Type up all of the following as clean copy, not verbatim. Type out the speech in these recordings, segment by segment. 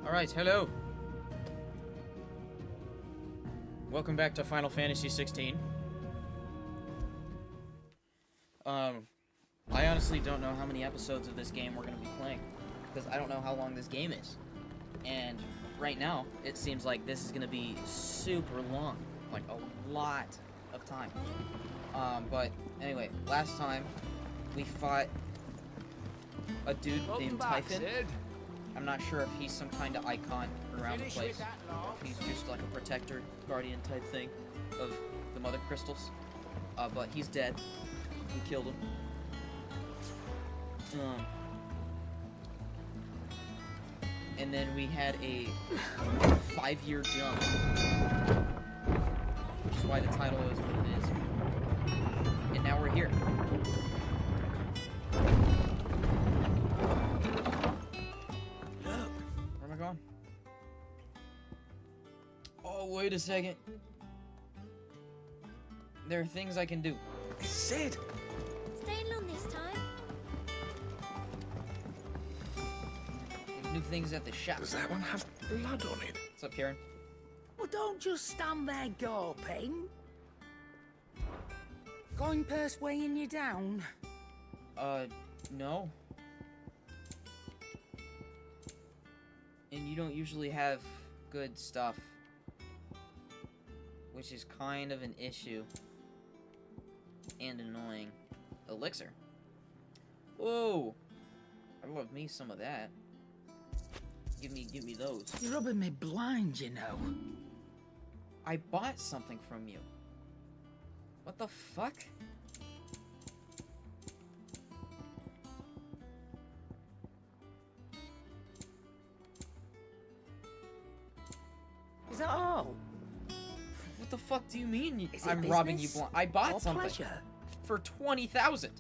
Alright, hello. Welcome back to Final Fantasy 16. I honestly don't know how many episodes of this game we're going to be playing, because I don't know how long this game is. And right now, it seems like this is going to be super long, like a lot of time. But anyway, last time we fought a dude named Typhon. I'm not sure if he's some kind of icon around the place, or if he's just like a protector, guardian type thing of the Mother Crystals. But he's dead. We killed him. And then we had a 5-year jump, which is why the title is what it is. And now we're here. Where am I going? Oh, wait a second. There are things I can do. Sid! Staying long this time? There's new things at the shop. Does that one have blood on it? What's up, Karen? Well, don't just stand there gawping. Going purse weighing you down? No. And you don't usually have good stuff, which is kind of an issue. And annoying. Elixir. Whoa! I love me some of that. Give me those. You're rubbing me blind, you know. I bought something from you. What the fuck? Is that all? What the fuck do you mean Is it I'm robbing you business blind? I bought or something pleasure? for 20,000.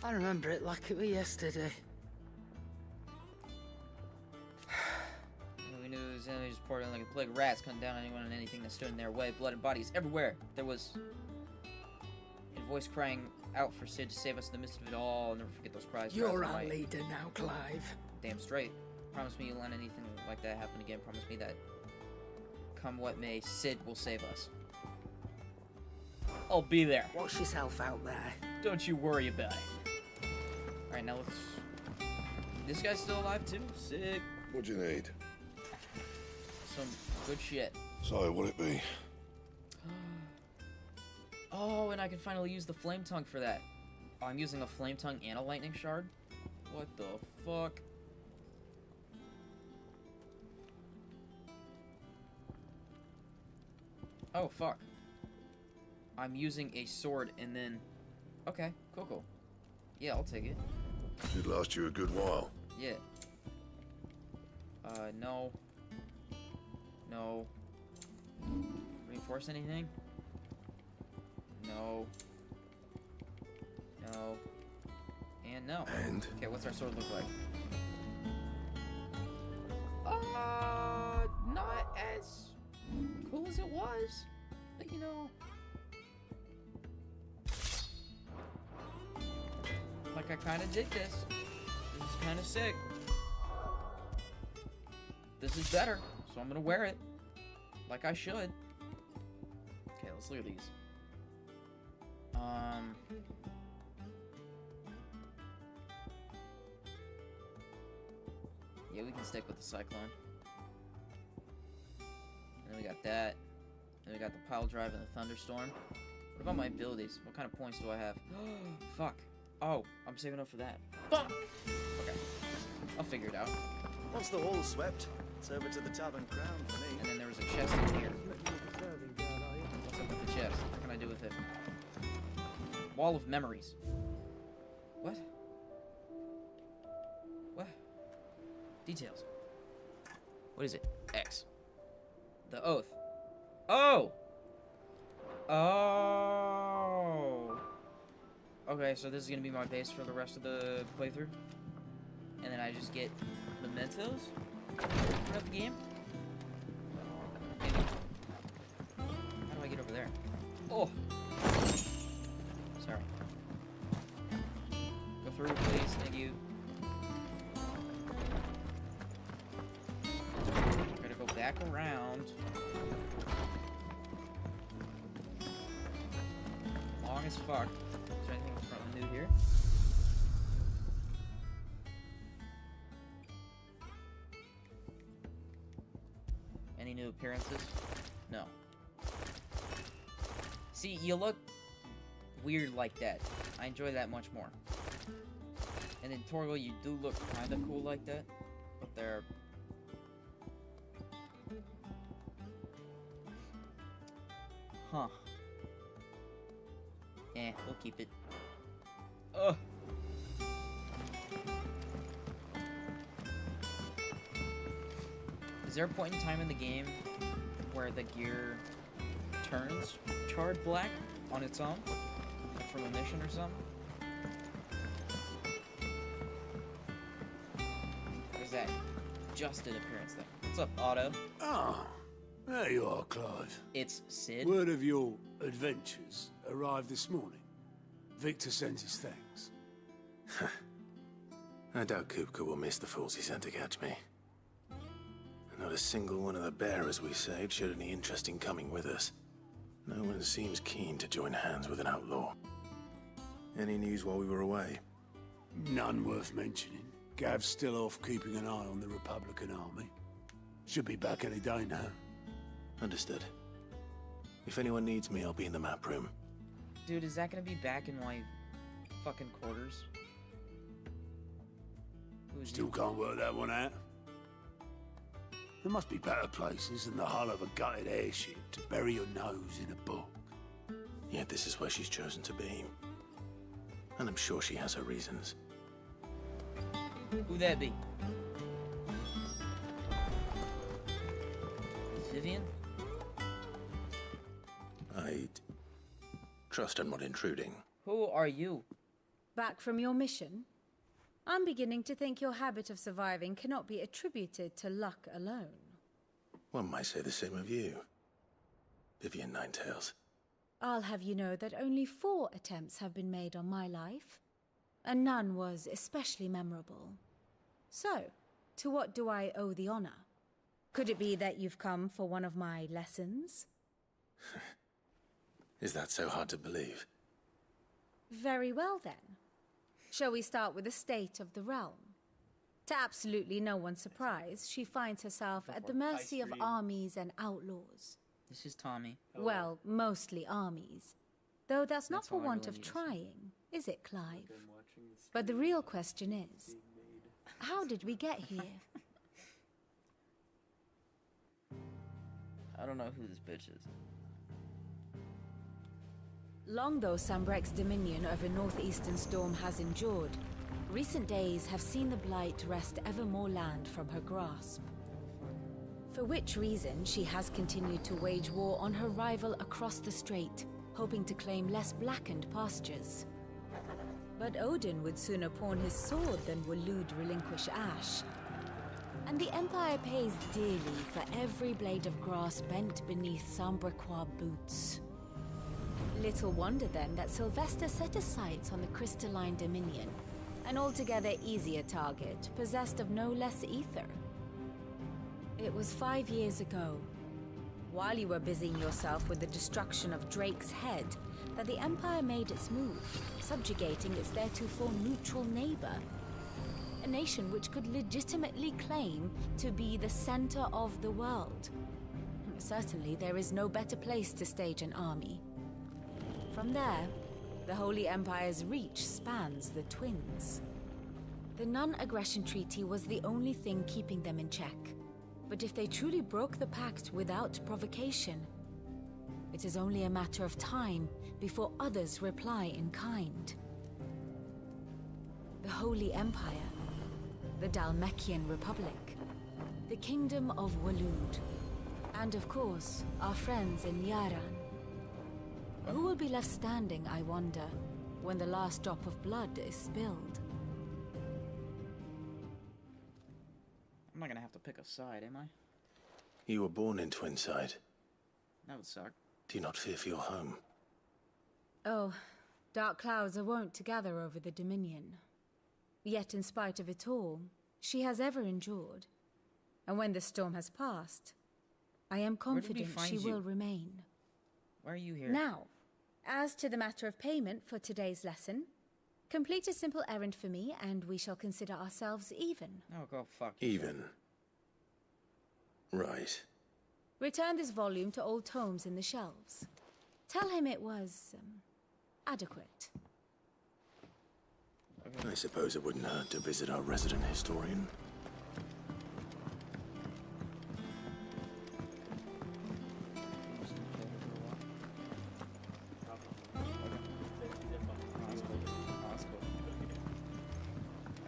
I remember it like it was yesterday. We knew it was enemies just poured in like a plague of rats, cutting down anyone and anything that stood in their way. Blood and bodies everywhere. There was a voice crying out for Sid to save us in the midst of it all. I'll never forget those cries. You're our leader now, Clive. Damn straight. Promise me you'll let anything like that happen again. Promise me that, come what may, Sid will save us. I'll be there. Watch yourself out there. Don't you worry about it. Alright, now let's... This guy's still alive too? Sick. What'd you need? Some good shit. So, what'd it be? Oh, and I can finally use the flame tongue for that. Oh, I'm using a flame tongue and a lightning shard? What the fuck? Oh, fuck. I'm using a sword and then... Okay, cool. Yeah, I'll take it. Should last you a good while. Yeah. No. No. Reinforce anything? No. No. And no. And? Okay, what's our sword look like? Not as cool as it was, but you know. Like, I kind of dig this. This is kind of sick. This is better, so I'm gonna wear it. Like I should. Okay, let's look at these. Yeah, we can stick with the Cyclone. And then we got that. Then we got the Pile Drive and the Thunderstorm. What about my abilities? What kind of points do I have? Fuck. Oh, I'm saving up for that. Fuck! Okay. I'll figure it out. Once the hall's swept, it's over to the Tavern Crown for me. And then there was a chest in here. What's up with the chest? What can I do with it? Wall of Memories. What? What? Details. What is it? X. The Oath. Oh! Oh! Okay, so this is gonna be my base for the rest of the playthrough. And then I just get mementos throughout the game. Maybe. How do I get over there? Oh! Sorry. Go through, please. Thank you. back around. Long as fuck. Is there anything from new here? Any new appearances? No. See, you look weird like that. I enjoy that much more. And in Torgal, you do look kind of cool like that. But they're... Huh. Eh, we'll keep it. Ugh. Is there a point in time in the game where the gear turns charred black on its own? Like from a mission or something? Or is that just an appearance thing? What's up, Otto? Ah, there you are, Clive. It's Sid. Word of your adventures arrived this morning. Victor sends his thanks. I doubt Kupka will miss the fools he sent to catch me. Not a single one of the bearers we saved showed any interest in coming with us. No one seems keen to join hands with an outlaw. Any news while we were away? None worth mentioning. Gav's still off keeping an eye on the Republican army. Should be back any day now. Understood. If anyone needs me, I'll be in the map room. Dude, is that gonna be back in my fucking quarters? Who's Still can't work that one out. There must be better places than the hull of a gutted airship to bury your nose in a book. Yet this is where she's chosen to be. And I'm sure she has her reasons. Who that be? Vivian? I'd trust I'm not intruding. Who are you? Back from your mission? I'm beginning to think your habit of surviving cannot be attributed to luck alone. One might say the same of you, Vivian Ninetails. I'll have you know that only 4 attempts have been made on my life, and none was especially memorable. So, to what do I owe the honor? Could it be that you've come for one of my lessons? Is that so hard to believe? Very well then. Shall we start with the state of the realm? To absolutely no one's surprise, she finds herself at the mercy of armies and outlaws. This is Tommy. Well, mostly armies. Though that's not That's for how I want believe of it is. trying, is it, Clive? But the real question is, how did we get here? I don't know who this bitch is. Long though Sambrek's dominion over northeastern storm has endured, recent days have seen the Blight wrest ever more land from her grasp. For which reason she has continued to wage war on her rival across the strait, hoping to claim less blackened pastures. But Odin would sooner pawn his sword than Waloed relinquish Ash. And the Empire pays dearly for every blade of grass bent beneath Sambrequois boots. Little wonder then that Sylvester set his sights on the crystalline dominion, an altogether easier target, possessed of no less ether. It was 5 years ago, while you were busying yourself with the destruction of Drake's head, that the Empire made its move, subjugating its theretofore neutral neighbor. A nation which could legitimately claim to be the center of the world. Certainly, there is no better place to stage an army. From there, the Holy Empire's reach spans the Twins. The non-aggression treaty was the only thing keeping them in check. But if they truly broke the pact without provocation, it is only a matter of time before others reply in kind. The Holy Empire, the Dalmekian Republic, the Kingdom of Waloed, and of course, our friends in Yaran. Who will be left standing, I wonder, when the last drop of blood is spilled? I'm not gonna have to pick a side, am I? You were born in Twinside. That would suck. Do you not fear for your home? Oh, dark clouds are wont to gather over the Dominion. Yet in spite of it all, she has ever endured. And when the storm has passed, I am Where did we confident find she you? will remain. Why are you here? Now, as to the matter of payment for today's lesson, complete a simple errand for me and we shall consider ourselves even. No, go fuck yourself. Even. Right. Return this volume to old tomes in the shelves. Tell him it was adequate. I suppose it wouldn't hurt to visit our resident historian.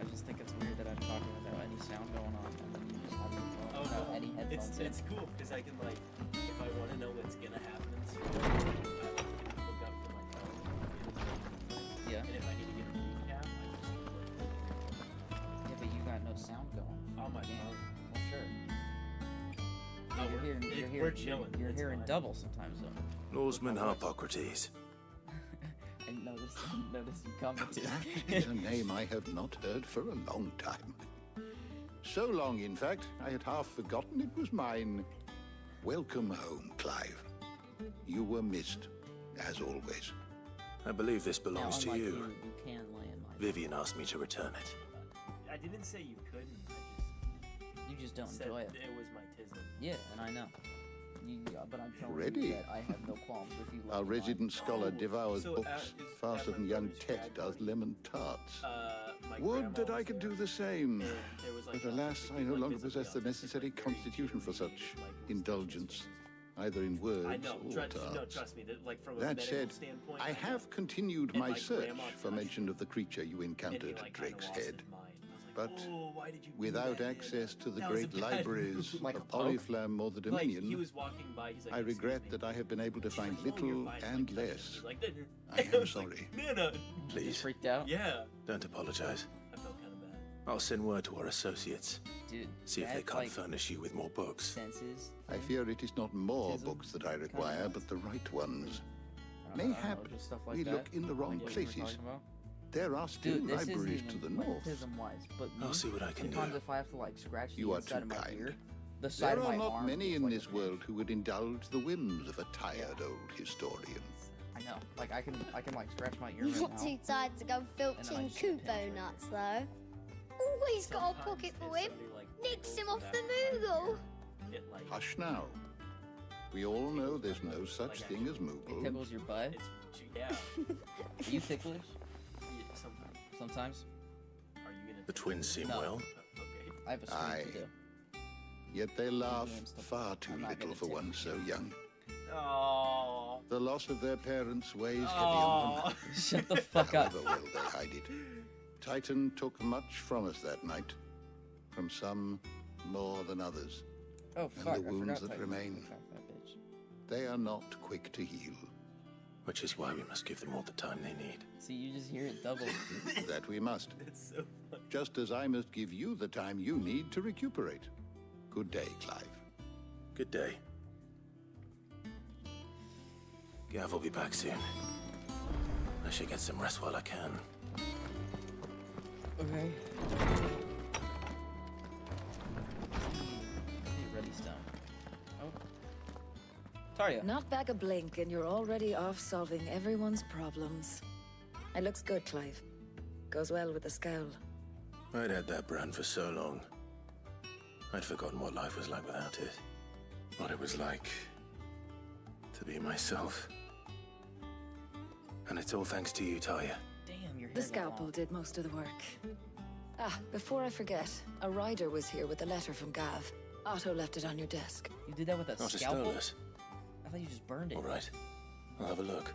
I just think it's weird that I'm talking without any sound going on, and then you just have your phone without any headphones in. It's cool because I can like, if I want to know what's gonna happen in the story, I can look up from my phone. Yeah. And if I need to get a recap, I just look. Yeah, but you got no sound going. On my Yeah. phone. Well, sure. Oh, You're hearing, we're chilling. You're It's hearing fine. double sometimes, though. Lawsman Harpocrates. I noticed you commented. That is a name I have not heard for a long time. So long, in fact, I had half forgotten it was mine. Welcome home, Clive. You were missed, as always. I believe this Now, belongs to unlike you. You can lay in my Vivian asked me to return it. I didn't say you couldn't. You just don't I just enjoy said it. it was my tism. Yeah, and I know. But I'm telling Ready? you that I have no qualms with you. Our loving mine. resident scholar Oh, devours so, books is faster that than my young brother's Tet grad does party? lemon tarts. My Would grandma that I was could there, do the same. and there was, like, But alas, we I could, no like, longer visit possess the relatives, necessary like, very constitution for dearly, such like, was indulgence, Christmas. either in words I know. or Trust, no, tarts. trust me. That, like from a That medical said, standpoint, I know. have continued And my my search grandma for touched mention of the creature you And he, encountered at like, kinda Drake's lost Head. his mind. I But was like, oh, why did you do without that? access to the That was a great bad libraries move. Like a of poke? Oriflamme or the Like, he Dominion, was walking by, he's like, I "Excuse regret me." that I have been able to She's find like, "Oh, you're little fine," and like, touching him. less. He's like, I am was like, sorry. Nana. You Please, freaked out? Yeah. don't apologize. I felt kind of bad. I'll send word to our associates. Dude. See if that, they can't like, furnish you with more books. senses. I thing. fear it is not more Tism? books that I require, Kinda. but the right ones. I don't know, Mayhap just stuff like we that. look in the wrong Like what you were places. talking about. There are still Dude, this isn't libraries even to the like north. tism-wise, but I'll me, see what I can sometimes do. if I have to like scratch the You are inside too of my kind. ear, the side There of are my not arm many is in like this a world who would indulge the whims of a tired old historian. I know, like I can like scratch my ear You're right not now. too tired to go And then I filching just get a Kubo pinch. nuts, though. Always got a Sometimes pocket for if him. somebody, like, Nicks wiggles him in off that the direction, Moogle. It like Hush now. We all know there's no such thing as It Moogle. tickles your butt. it's yeah. Are you ticklish Sometimes. sometimes? Are you gonna? The twins seem No. well. Okay. I have a streak Aye. to do. Yet they laugh games to- far too I'm not little gonna for take one it. so young. Oh. The loss of their parents weighs heavy on them. Shut the fuck up. However well they hide it. Titan took much from us that night. From some more than others. Oh And fuck! the I wounds forgot that Titan. remain. Fuck that bitch. They are not quick to heal. Which is why we must give them all the time they need. See, you just hear it double. That we must. That's so funny. Just as I must give you the time you need to recuperate. Good day, Clive. Good day. Gav will be back soon. I should get some rest while I can. Okay. Ready stone. Oh. Taria. Not back a blink, and you're already off solving everyone's problems. It looks good, Clive. Goes well with the scowl. I'd had that brand for so long. I'd forgotten what life was like without it. What it was like to be myself. And it's all thanks to you, Talia. Damn, your hair The got scalpel long. did most of the work. Ah, before I forget, a rider was here with a letter from Gav. Otto left it on your desk. You did that with a Not as scalpel? stoneless. I thought you just burned it. All right. I'll have a look.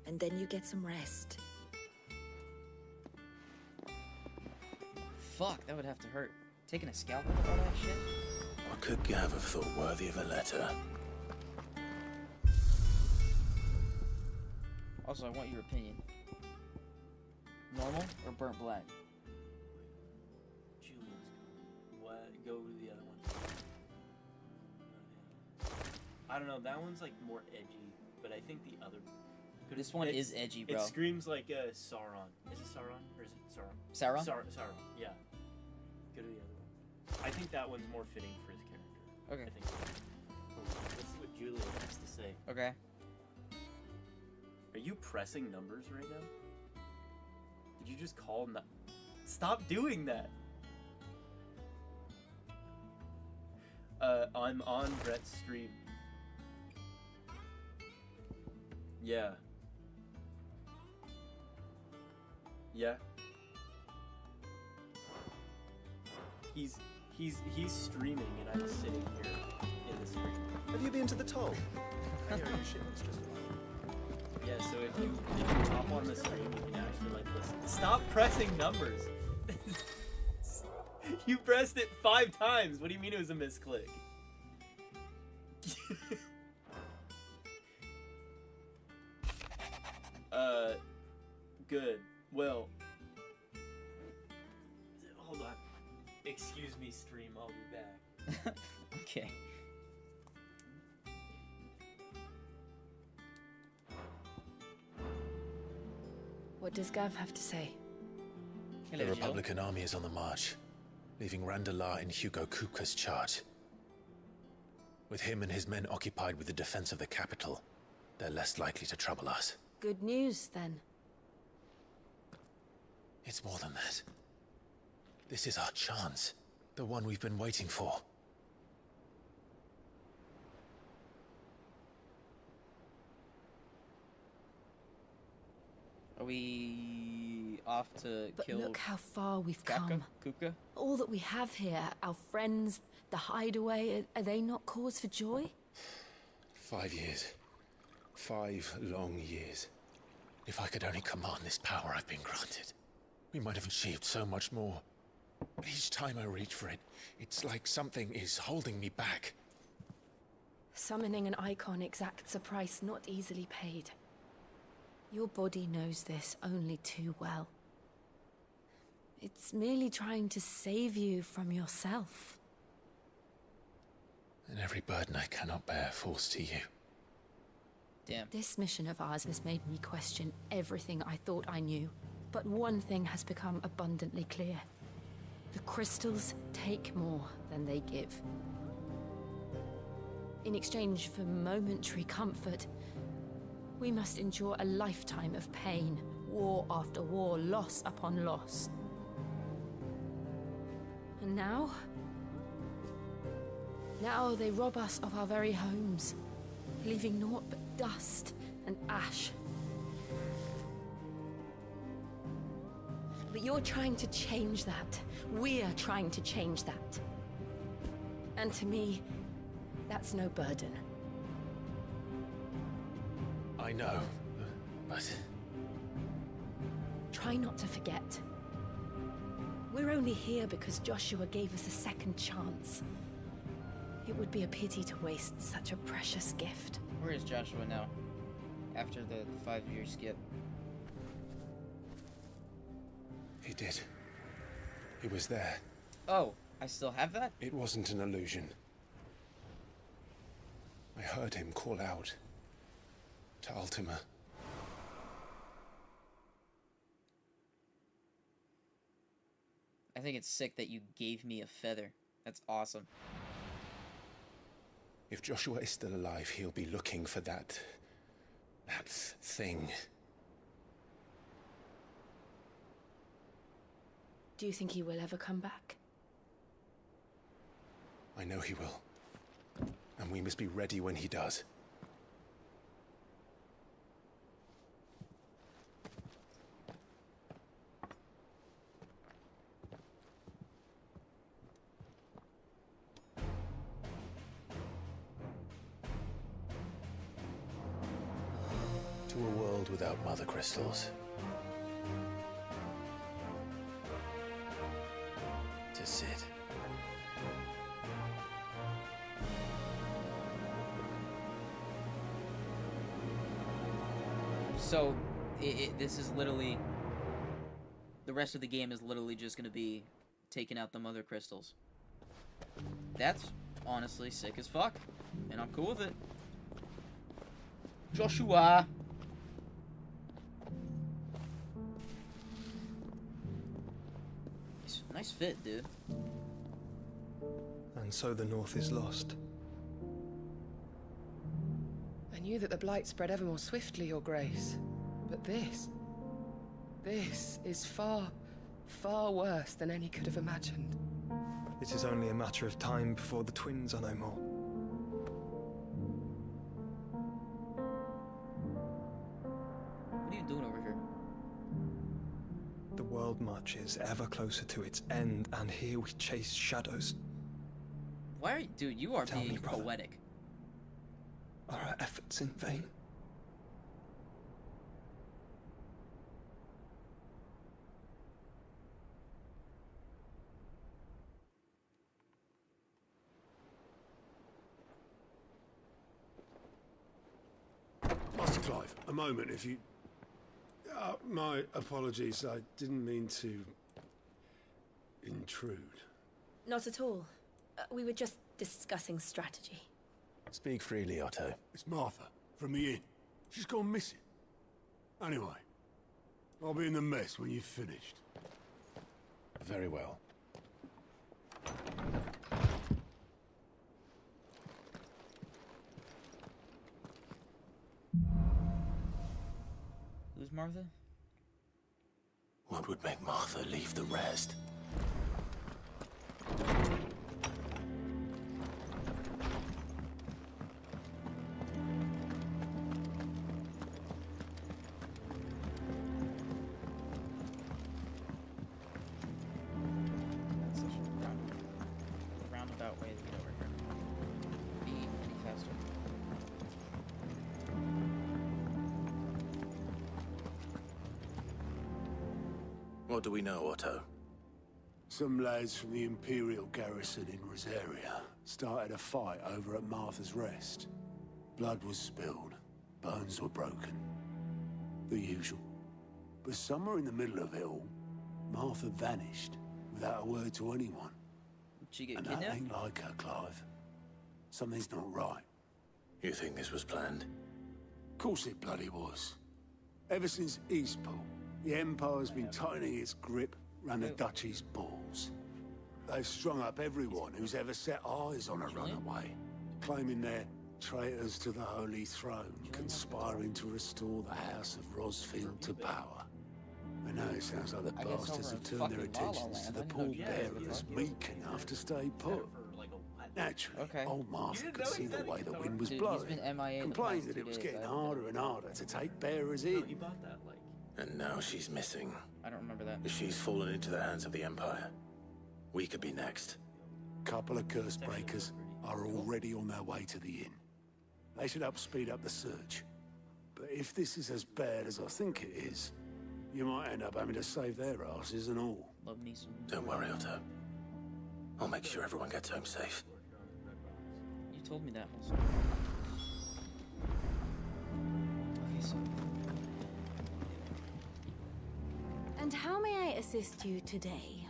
And then you get some rest. Fuck, that would have to hurt. Taking a scalpel with all that shit? What could Gav have thought worthy of a letter? Also, I want your opinion. Normal or burnt black? Julian's what? Go to the other one. I don't know. That one's like more edgy, but I think the other. This one is edgy, bro. It screams like Sauron. Is it Sauron or is it Sauron? Sauron? Sauron. Yeah. Go to the other one. I think that one's more fitting for his character. Okay. I think. So. Hold on, let's see what Julia has to say. Okay. Are you pressing numbers right now? Did you just call Stop doing that! I'm on Brett's stream. Yeah. Yeah. He's streaming and I'm sitting here in the stream. Have you been to the toll? I hear your shipment's just arrived. Yeah, so if you hop on the stream, you can actually like listen. Stop pressing numbers. You pressed it 5 times. What do you mean it was a misclick? Good. Well, hold on. Excuse me, stream. I'll be back. Okay. What does Gav have to say? Hello, The Jill. Republican army is on the march, leaving Randalar in Hugo Kupka's charge. With him and his men occupied with the defense of the capital, they're less likely to trouble us. Good news, then. It's more than that. This is our chance. The one we've been waiting for. Are we off to But kill look how far we've Kapka? come. Kupka? All that we have here, our friends, the hideaway, are they not cause for joy? 5 years. 5 long years. If I could only command this power I've been granted, we might have achieved so much more. But each time I reach for it, it's like something is holding me back. Summoning an icon exacts a price not easily paid. Your body knows this only too well. It's merely trying to save you from yourself. And every burden I cannot bear falls to you. Damn. This mission of ours has made me question everything I thought I knew. But one thing has become abundantly clear. The crystals take more than they give. In exchange for momentary comfort, we must endure a lifetime of pain, war after war, loss upon loss. And now? Now they rob us of our very homes, leaving naught but dust and ash. But you're trying to change that. We're trying to change that. And to me, that's no burden. I know, but... Try not to forget. We're only here because Joshua gave us a second chance. It would be a pity to waste such a precious gift. Where is Joshua now? After the 5-year skip. He did. He was there. Oh, I still have that? It wasn't an illusion. I heard him call out to Ultima. I think it's sick that you gave me a feather. That's awesome. If Joshua is still alive, he'll be looking for that thing. Do you think he will ever come back? I know he will. And we must be ready when he does. To a world without mother crystals. To Sid. So, this is literally... The rest of the game is literally just going to be taking out the mother crystals. That's honestly sick as fuck. And I'm cool with it. Joshua! Nice fit, dude. And so the North is lost. knew that the Blight spread ever more swiftly, Your Grace. But this is far, far worse than any could have imagined. It is only a matter of time before the twins are no more. What are you doing over here? The world marches ever closer to its end, and here we chase shadows. Why are you... Dude, you are Tell me, being brother. poetic. Are our efforts in vain? Master Clive, a moment, if you... my apologies, I didn't mean to... intrude. Not at all. We were just discussing strategy. Speak freely, Otto. It's Martha, from the inn. She's gone missing. Anyway, I'll be in the mess when you've finished. Very well. Who's Martha? What would make Martha leave the rest? That's such a roundabout way to get over here. Be any faster. What do we know, Otto? Some lads from the Imperial garrison in Rosaria started a fight over at Martha's Rest. Blood was spilled, bones were broken. The usual. But somewhere in the middle of it all, Martha vanished without a word to anyone. Did she get And that kidnapped? ain't like her, Clive. Something's not right. You think this was planned? Of course it bloody was. Ever since Eastpool, the Empire's been tightening its grip round the Duchy's balls. They've strung up everyone who's ever set eyes on a runaway, claiming they're traitors to the Holy Throne, conspiring to restore the House of Rosfield to power. I know it sounds like the I guess bastards over have in turned their fucking La La attentions to Land, the I know poor you bearers meek enough to stay put. Naturally, old Martha could see the way the wind was Dude, he's blowing, been MIA in the complained past that 2 it was days. getting I- harder and harder to take bearers in. You bought that, like... And now she's missing. I don't remember that. If she's fallen into the hands of the Empire, we could be next. Couple of curse breakers are already on their way to the inn. They should help speed up the search. But if this is as bad as I think it is, you might end up having to save their asses and all. Love me some. Don't worry, Otto. I'll make sure everyone gets home safe. You told me that whole story. Okay, so And how may I assist you today?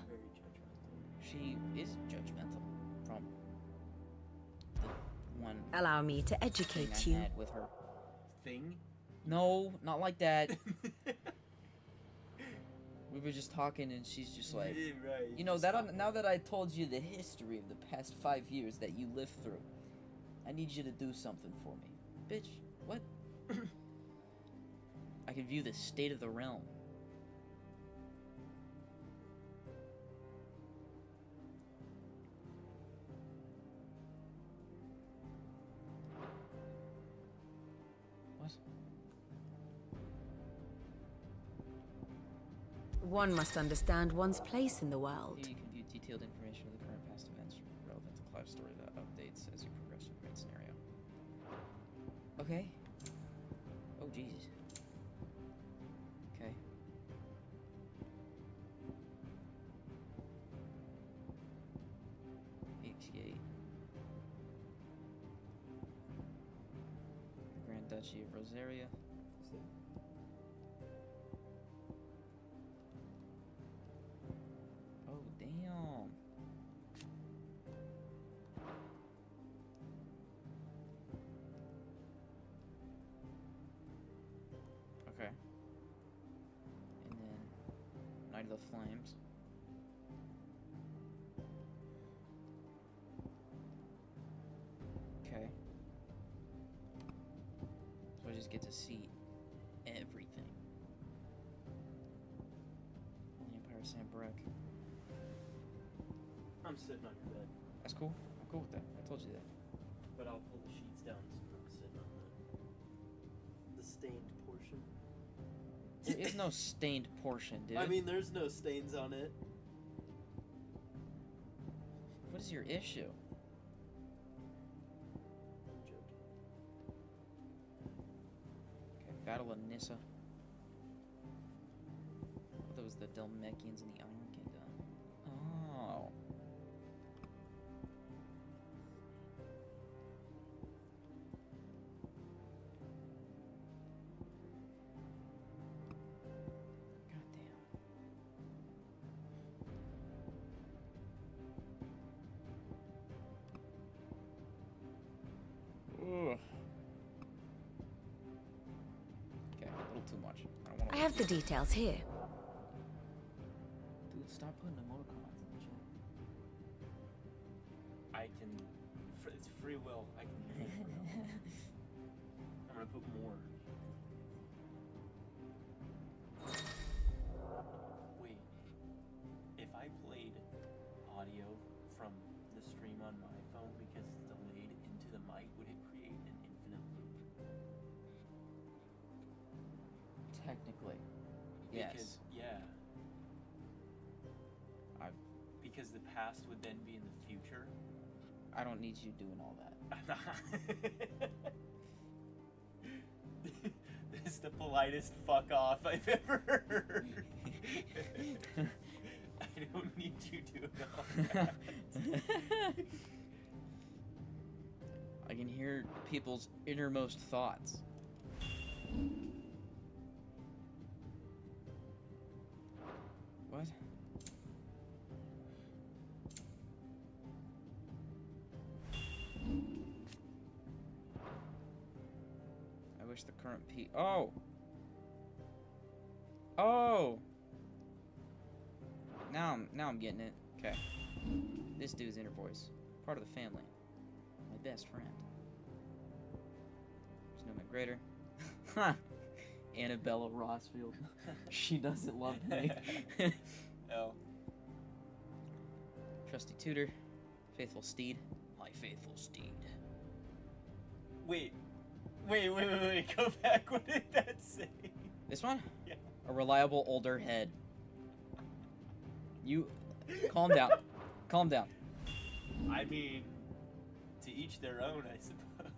she is judgmental from the one Allow me to thing educate I you. had with her. Thing? No, not like that. We were just talking and she's just like, Right, you know, now that I told you the history of the past 5 years that you lived through, I need you to do something for me. Bitch, what? I can view the state of the realm. What? One must understand one's place in the world. Here you can view detailed information of the current past events relevant to Clive's story that updates as you progress through the main scenario. Okay. Oh, Jesus. Okay. FFXVI. Grand Duchy of Rosaria. Oh, damn. Okay. And then Night of the Flames. Okay. I just get to see everything. The Empire Sam Breck. I'm sitting on your bed. That's cool. I'm cool with that. I told you that. But I'll pull the sheets down so I'm sitting on the stained portion. There is no stained portion, dude. I mean, there's no stains on it. What is your issue? I'm joking. Okay, Battle of Nissa. Oh, that was the Dalmekians and the Iron Kingdom. Oh. Ugh. Okay, a little too much. I don't want I to. have the details here. Dude, stop putting emoticons in the chat. I can. It's free will. I can. I'm gonna put more. Wait. If I played audio from the stream on my phone because it's delayed into the mic, would it create an infinite loop? Technically, Because, yes. yeah. Because the past would then be in the future. I don't need you doing all that. This is the politest fuck off I've ever heard. I don't need you doing all that. I can hear people's innermost thoughts. What? I wish the current P. Oh! Oh! Now I'm getting it. Okay. This dude's inner voice. Part of the family. My best friend. There's no man greater. Annabella Rossfield. She doesn't love me. Oh. Trusty tutor. Faithful steed. My faithful steed. Wait. Go back. What did that say? This one? Yeah. A reliable older head. You... Calm down. Calm down. I mean, to each their own, I suppose.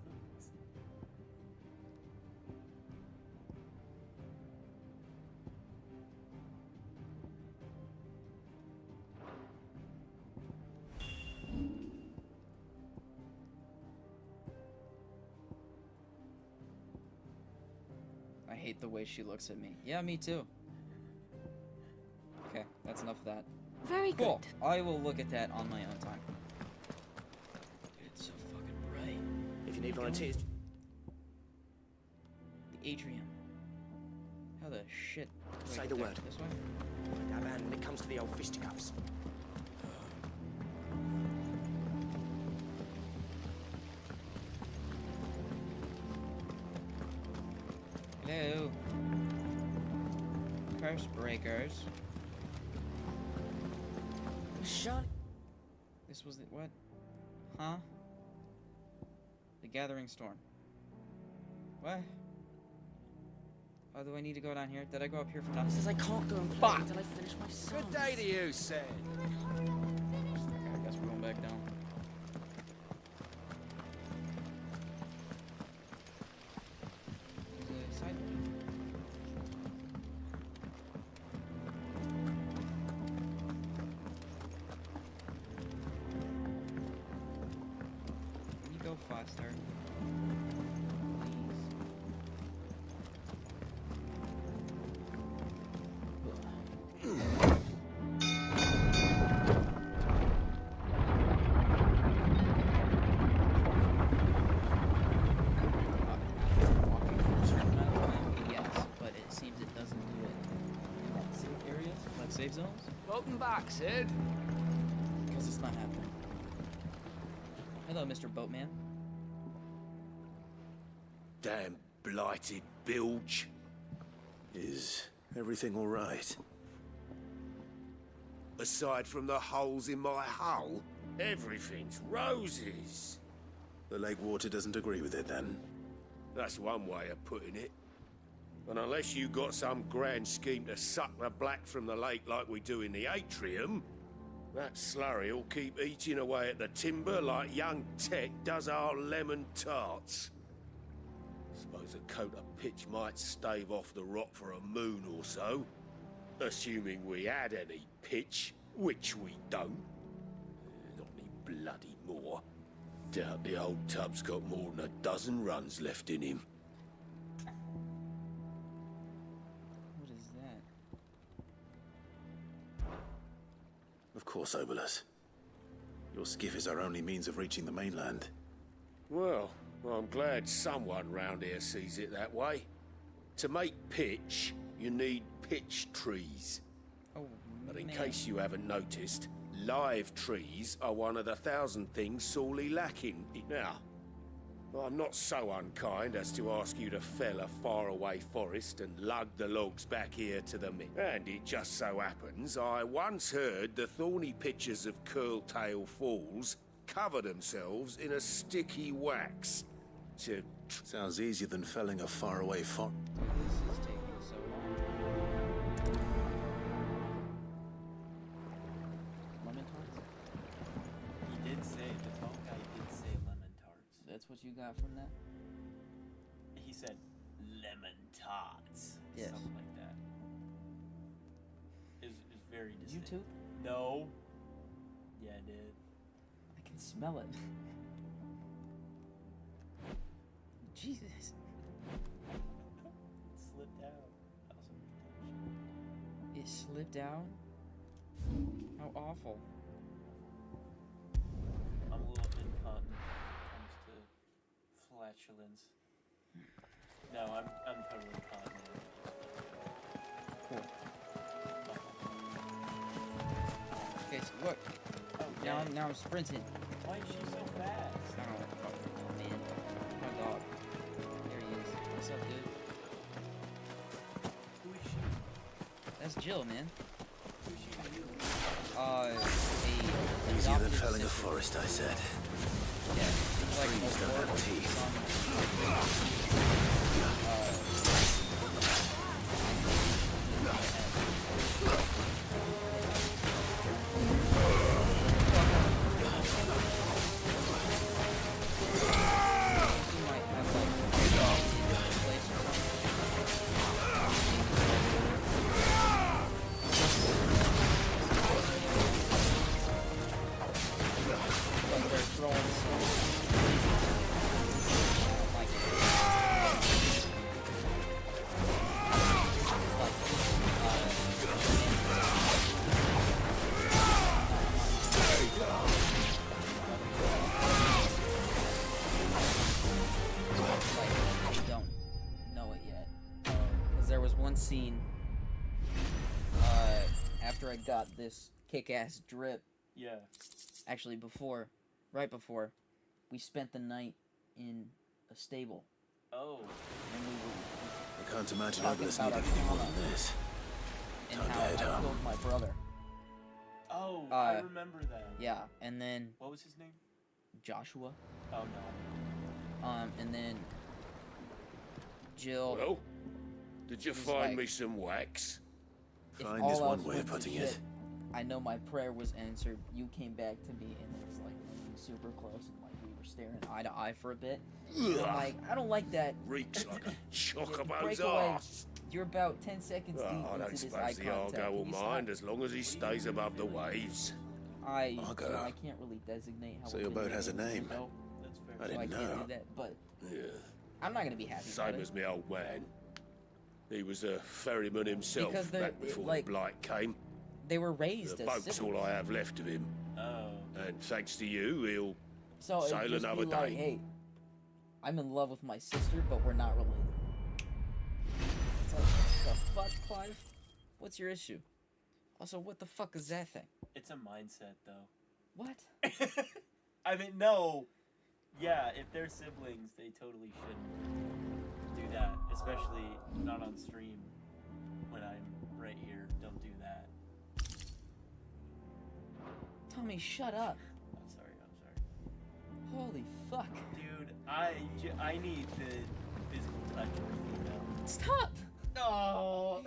I hate the way she looks at me. Yeah, me too. Okay, that's enough of that. Very Cool. good. I will look at that on my own time. It's so fucking bright. If you need volunteers. The atrium. How the shit? do I Say get the there? word. This way? Now, man, when it comes to the old fisticuffs. Hello. Curse breakers. Shut. This was the what? Huh? The Gathering Storm. What? Oh, do I need to go down here? Did I go up here for nothing? Says I can't go and play Fuck! until I finish my song. Good day to you, Sam. Okay, I guess we're going back down. There's a side door. Can you go faster? Walking for a certain amount of time, yes, but it seems it doesn't do it in like safe areas, like safe zones, Welcome back, Sid. because it's not happening. Hello, Mr. Boatman. Damn blighted bilge. Is everything all right? Aside from the holes in my hull, everything's roses. The lake water doesn't agree with it, then? That's one way of putting it. And unless you got some grand scheme to suck the black from the lake like we do in the atrium, that slurry will keep eating away at the timber like young Tech does our lemon tarts. Suppose a coat of pitch might stave off the rot for a moon or so. Assuming we had any pitch, which we don't. Not any bloody more. Doubt the old tub's got more than a dozen runs left in him. What is that? Of course, Obolus. Your skiff is our only means of reaching the mainland. Well, I'm glad someone round here sees it that way. To make pitch, you need pitch trees. Oh, but in man. case you haven't noticed, live trees are one of the 1,000 things sorely lacking. Now, I'm not so unkind as to ask you to fell a faraway forest and lug the logs back here to the mill. And it just so happens I once heard the thorny pitchers of Curltail Falls cover themselves in a sticky wax to... Sounds easier than felling a faraway forest. This is taking so long. Lemon tarts? He did say, the tall guy did say lemon tarts. That's what you got from that? He said lemon tarts. Yes. Something like that. It's very distinct. You too? No. Yeah, I did. I can smell it. Jesus. It slipped out. It slipped out? How awful. I'm a little incontinent when it comes to flatulence. No, I'm totally incontinent. Cool. Okay, so look. Oh, Now I'm sprinting. Why is she so fast? I don't know what the fuck. Oh, man. My dog. There he is. What's up, dude? Who is she? That's Jill, man. Who is she to you? A Easier than adopted felling a sister. forest, I said. Yeah. Like Trees don't have teeth. Scene after I got this kick-ass drip. Yeah. Actually, right before, we spent the night in a stable. Oh. And we were I can't imagine talking Obolus about need our anything more trauma than this. and Time to how head I home. killed my brother. Oh, I remember that. Yeah, and then What was his name? Joshua. Oh no. And then Jill. Well, did you was find like, me some wax? If Find all is one else way of went to putting shit, it. I know my prayer was answered. You came back to me, and it was like super close, and like we were staring eye to eye for a bit. And I'm like, I don't like that. Reeks like a chocobo's Breakaway. ass. You're about 10 seconds deep I into don't this suppose eye the contact. Argo will and you saw- mind as long as he stays above the waves. I Argo. I can't really designate how. So we're your boat gonna has a name it, name. you know? That's fair. I So didn't I can't know. do that, but Yeah. I'm not gonna be happy. Same about as it. me old man. He was a ferryman himself Because they're- back before like, the blight came. They were raised The as boat's siblings. all I have left of him. Oh. And thanks to you, he'll So sail it'd just another be like, day. hey, I'm in love with my sister, but we're not related. It's like, the fuck, Clive? What's your issue? Also, what the fuck is that thing? It's a mindset, though. What? I mean, no. Yeah, if they're siblings, they totally shouldn't do that. Especially not on stream when I'm right here. Don't do that. Tommy, shut up. I'm sorry. Holy fuck. Dude, I need the physical touch of a female. Stop! No!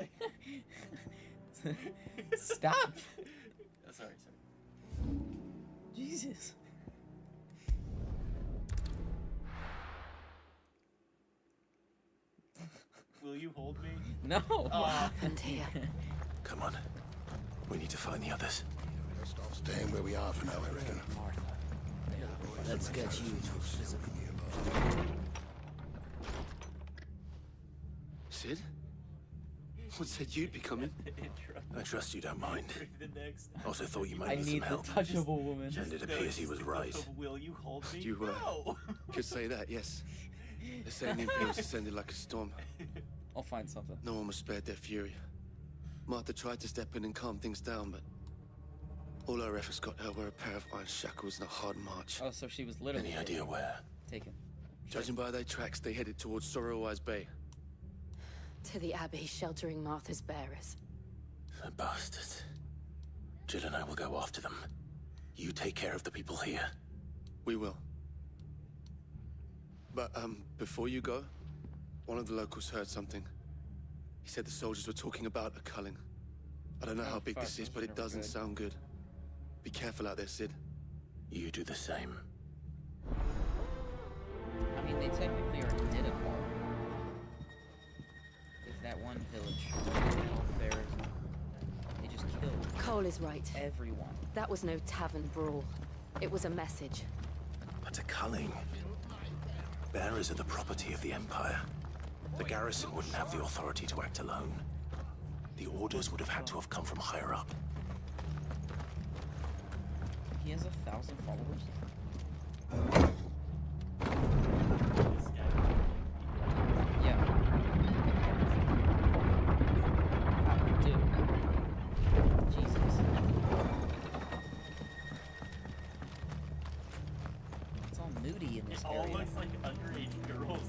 Stop! Sorry. Jesus. Will you hold me? No! What happened here? Come on. We need to find the others. Best off staying where we are for now, I reckon. Let's get you to physical. Sid? What said you'd be coming? I trust you don't mind. The next. Also thought you I might need some need the help. touch of a woman. And it appears he was right. Will you hold me? You No! could say that, yes. They're saying the Imperials ascended like a storm. I'll find something. No one was spared their fury. Martha tried to step in and calm things down, but all her efforts got her were a pair of iron shackles and a hard march. Oh, so she was literally Any idea where? taken. Judging by their tracks, they headed towards Sorrowwise Bay. To the Abbey, sheltering Martha's bearers. The bastards. Jill and I will go after them. You take care of the people here. We will. But, before you go, one of the locals heard something. He said the soldiers were talking about a culling. I don't know how big fuck, this is, those but it are never doesn't good. sound good. Be careful out there, Sid. You do the same. I mean, they technically already did a call. There's that one village. Bears. They just killed Cole is right. everyone. That was no tavern brawl. It was a message. But a culling. Bearers are the property of the Empire. The garrison wouldn't have the authority to act alone. The orders would have had to have come from higher up. He has 1,000 followers. Yeah. Dude. Jesus. It's all moody in this It all area. looks like underage girls.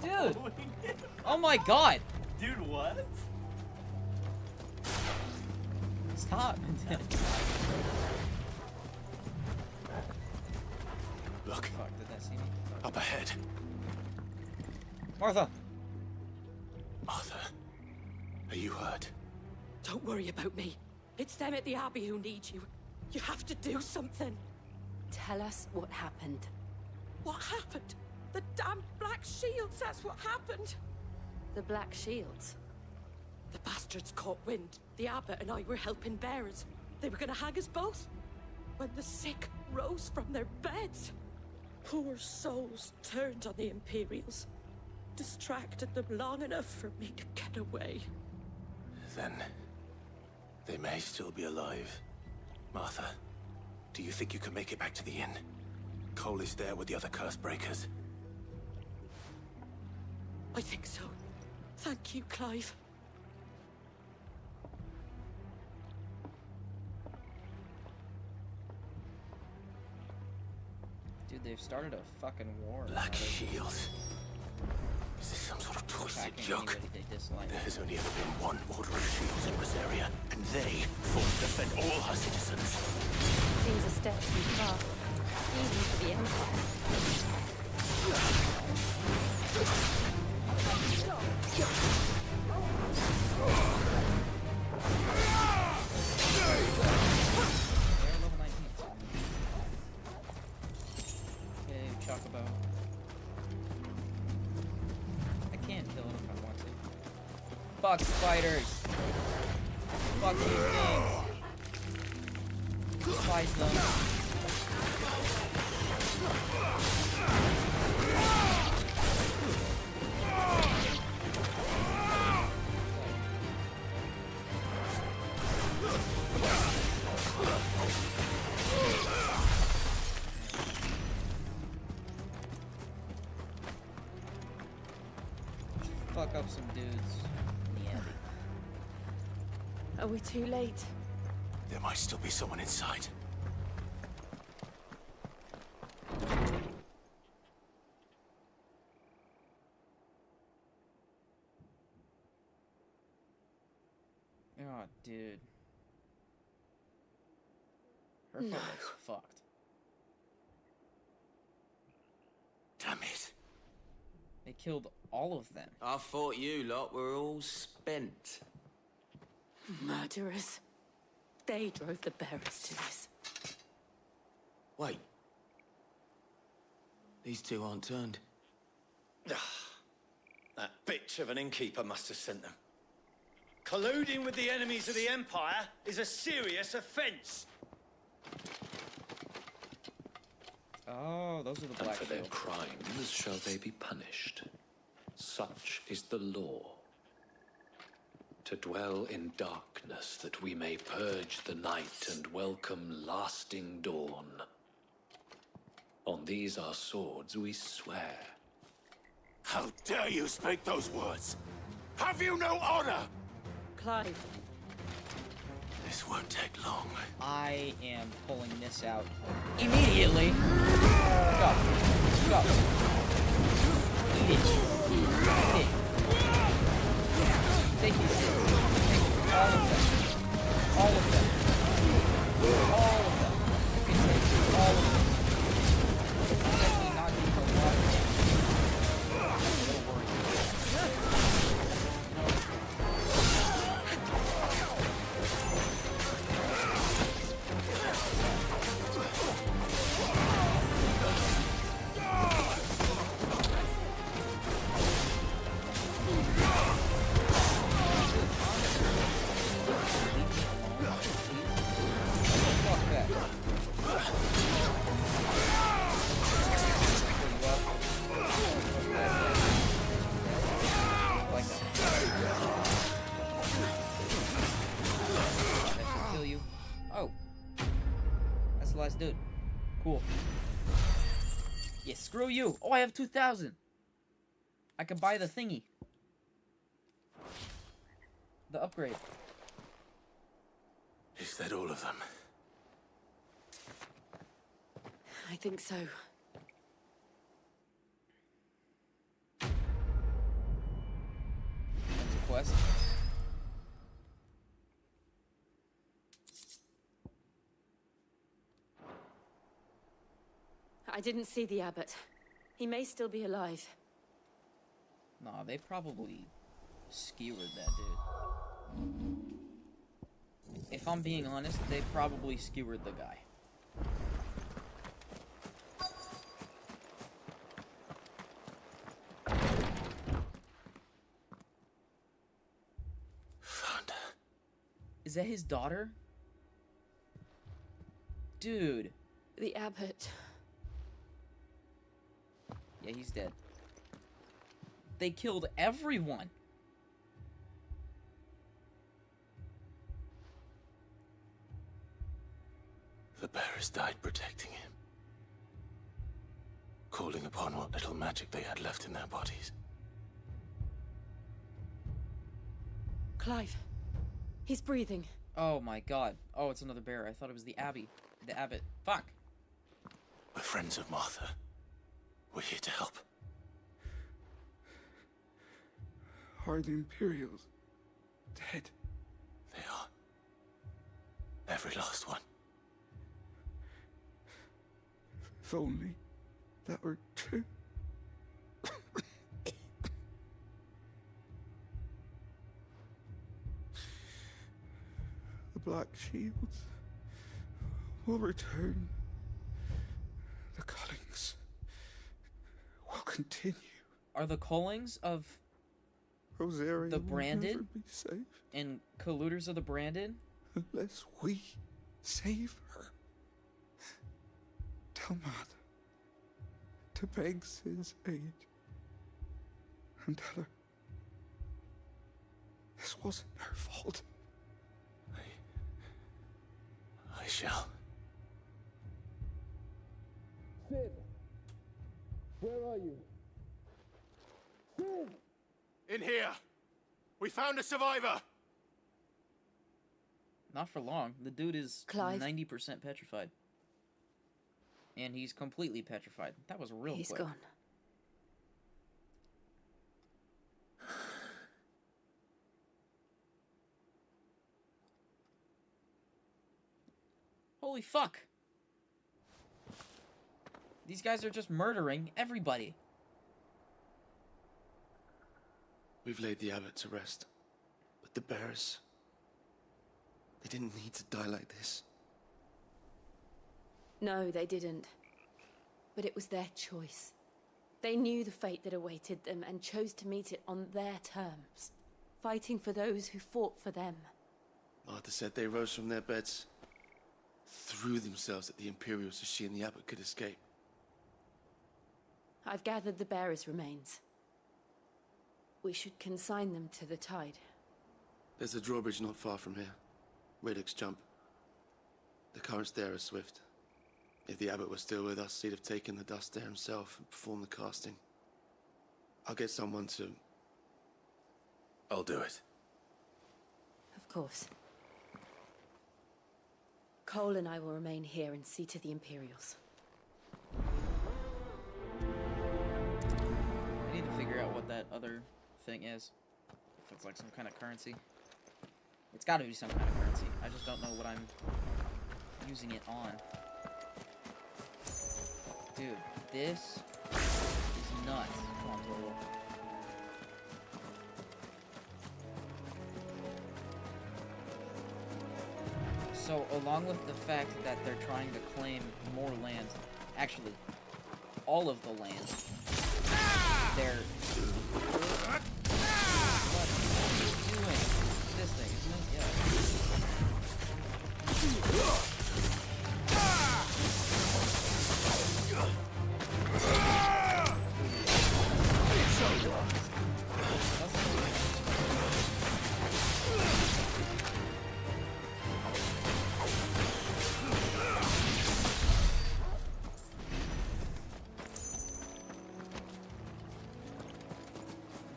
They're Dude! following him. Oh my god! Dude, what? Stop! Look, Fuck, did that see me? up ahead. Martha! Arthur, are you hurt? Don't worry about me. It's them at the Abbey who need you. You have to do something. Tell us what happened. What happened? The damn Black Shields, that's what happened. The Black Shields? The bastards caught wind. The abbot and I were helping bearers. They were gonna hang us both. When the sick rose from their beds. Poor souls turned on the Imperials. Distracted them long enough for me to get away. Then, they may still be alive. Martha, do you think you can make it back to the inn? Cole is there with the other curse breakers. I think so. Thank you, Clive. Dude, they've started a fucking war. Black Shields. Is this some sort of twisted Attacking joke? anybody they dislike. There has only ever been one order of shields in Rosaria, and they fought to defend all her citizens. Seems a step too far. Even for the Empire. They're level 19. Okay, Chocobo. I can't kill him if I want to. Fuck spiders! Fuck these things! Despise them. Fuck up some dudes in the Abbey. Are we too late? There might still be someone inside. Oh, dude. Her photo's fucked. Damn it. They killed all of them. I thought you lot were all spent. Murderers. They drove the bearers to this. Wait. These two aren't turned. That bitch of an innkeeper must have sent them. Colluding with the enemies of the Empire is a serious offense. Oh, those are the And black for their people. crimes shall they be punished. Such is the law. To dwell in darkness that we may purge the night and welcome lasting dawn. On these our swords we swear. How dare you speak those words? Have you no honor? Clive. This won't take long. I am pulling this out immediately. Go. Go. Eat it. Eat it. Take these. Take all of them. All of them. All of them. You can take all of them. Let me not be for one. I'm a little worried. Kill you. Oh. That's the last dude. Cool. Yeah, screw you. Oh, I have 2,000. I can buy the thingy. The upgrade. Is that all of them? I think so. That's a quest. I didn't see the abbot. He may still be alive. Nah, they probably skewered that dude. If I'm being honest, they probably skewered the guy. Found her. Is that his daughter? Dude. The abbot. Yeah, he's dead. They killed everyone. The bearers died protecting him. Calling upon what little magic they had left in their bodies. Clive. He's breathing. Oh my god. Oh, it's another bear. I thought it was the abbey. The abbot. Fuck. We're friends of Martha. We're here to help. Are the Imperials dead? They are. Every last one. If only that were true. The Black Shields will return. The cullings will continue. Are the callings of Rosaria the will Branded never be safe and colluders of the Branded? unless we save her. Tell Martha to beg Sid's aid. And tell her this wasn't her fault. I shall. Sid, where are you? Sid! In here. We found a survivor. Not for long. The dude is Clive? 90% petrified. And he's completely petrified. That was real He's quick. gone. Holy fuck! These guys are just murdering everybody. We've laid the abbot to rest. But the bearers... they didn't need to die like this. No, they didn't. But it was their choice. They knew the fate that awaited them and chose to meet it on their terms, fighting for those who fought for them. Martha said they rose from their beds, threw themselves at the Imperials so she and the abbot could escape. I've gathered the bearers' remains. We should consign them to the tide. There's a drawbridge not far from here. Radix Jump. The currents there are swift. If the abbot was still with us, he'd have taken the dust there himself and performed the casting. I'll get someone to... I'll do it. Of course. Cole and I will remain here and see to the Imperials. I need to figure out what that other thing is. If it's like some kind of currency. It's gotta be some kind of currency. I just don't know what I'm using it on. Dude, this is nuts. Come on, Total. So, along with the fact that they're trying to claim more land, actually, all of the land, they're... What are you doing? This thing, isn't it? Yeah.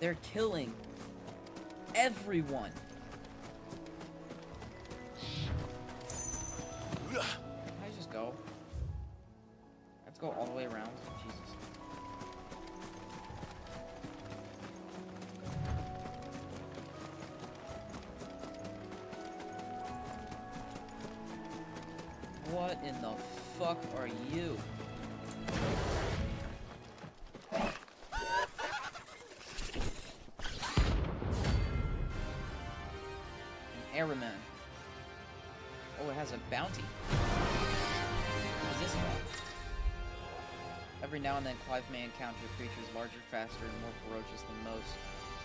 They're killing everyone. Can I just go? Let's go all the way around. Jesus. What in the fuck are you? Airman. Oh, it has a bounty. What is this about? Every now and then, Clive may encounter creatures larger, faster, and more ferocious than most.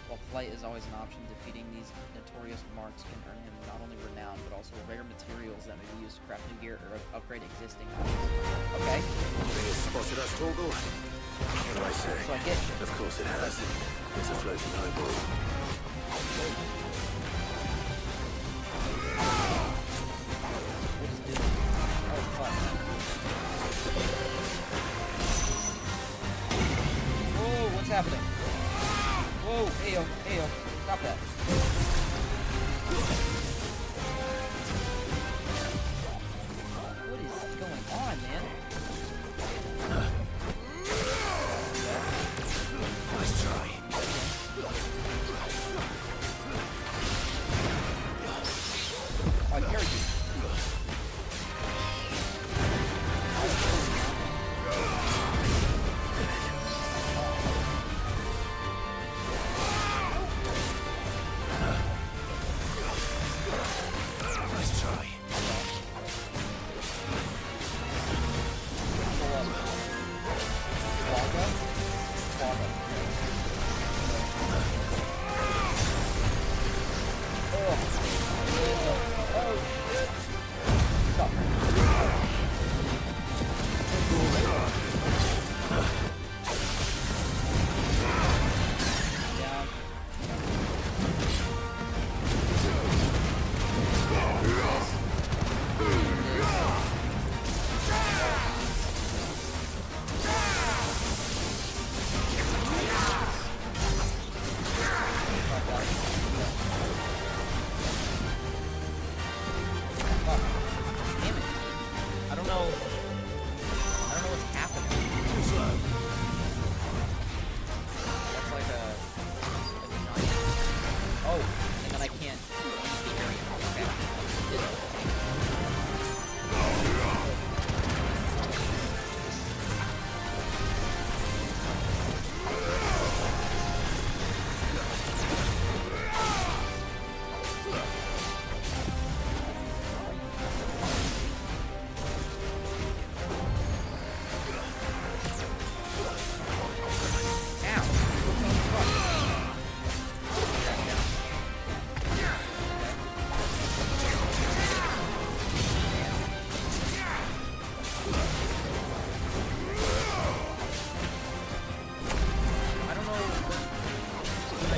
While flight is always an option, defeating these notorious marks can earn him not only renown, but also rare materials that may be used to craft new gear or upgrade existing items. Okay. Think it's spotted us, Torgal? What do I say? So I get... Of course it has. It's a floating eyeball. Whoa, what's happening? Whoa, Ayo, stop that. What is going on, man? Nice try. I hear you.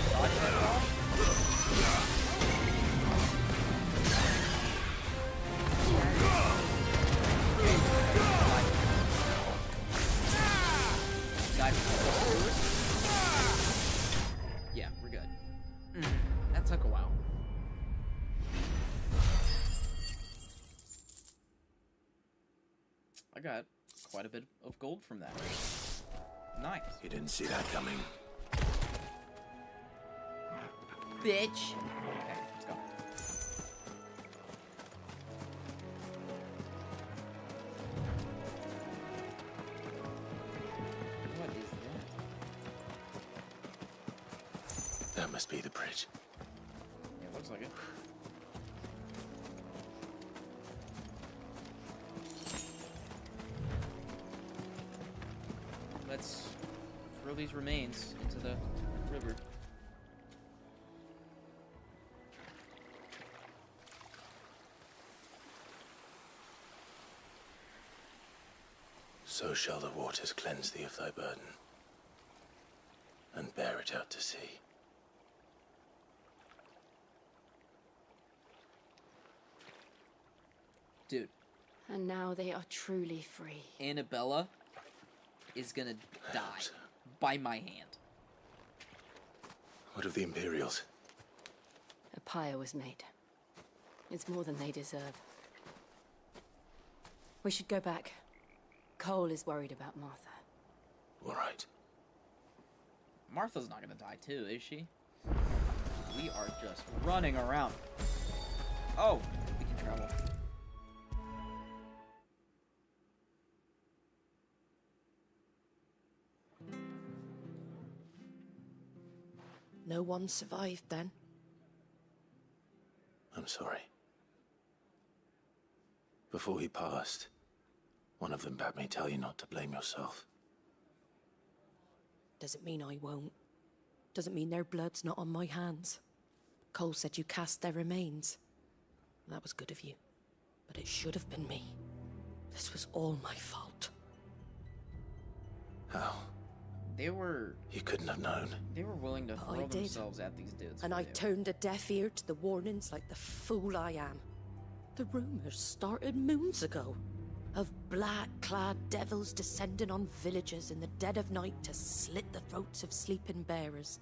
dodge that at all? Guys, yeah, we're good. That took a while. I got quite a bit of gold from that. Nice. You didn't see that coming. Bitch. Okay, let's go. What is that? That must be the bridge. Yeah, it looks like it. Let's throw these remains into the river. So shall the waters cleanse thee of thy burden, and bear it out to sea. Dude. And now they are truly free. Annabella is gonna die by my hand. What of the Imperials? A pyre was made. It's more than they deserve. We should go back. Cole is worried about Martha. All right. Martha's not gonna die too, is she? We are just running around. Oh, we can travel. No one survived then? I'm sorry. Before he passed, one of them bade me tell you not to blame yourself. Doesn't mean I won't. Doesn't mean their blood's not on my hands. Cole said you cast their remains. That was good of you. But it should have been me. This was all my fault. How? They were... You couldn't have known. They were willing to But throw I did. themselves at these dudes. And for I you. turned a deaf ear to the warnings like the fool I am. The rumors started moons ago. Of black-clad devils descending on villages in the dead of night to slit the throats of sleeping bearers.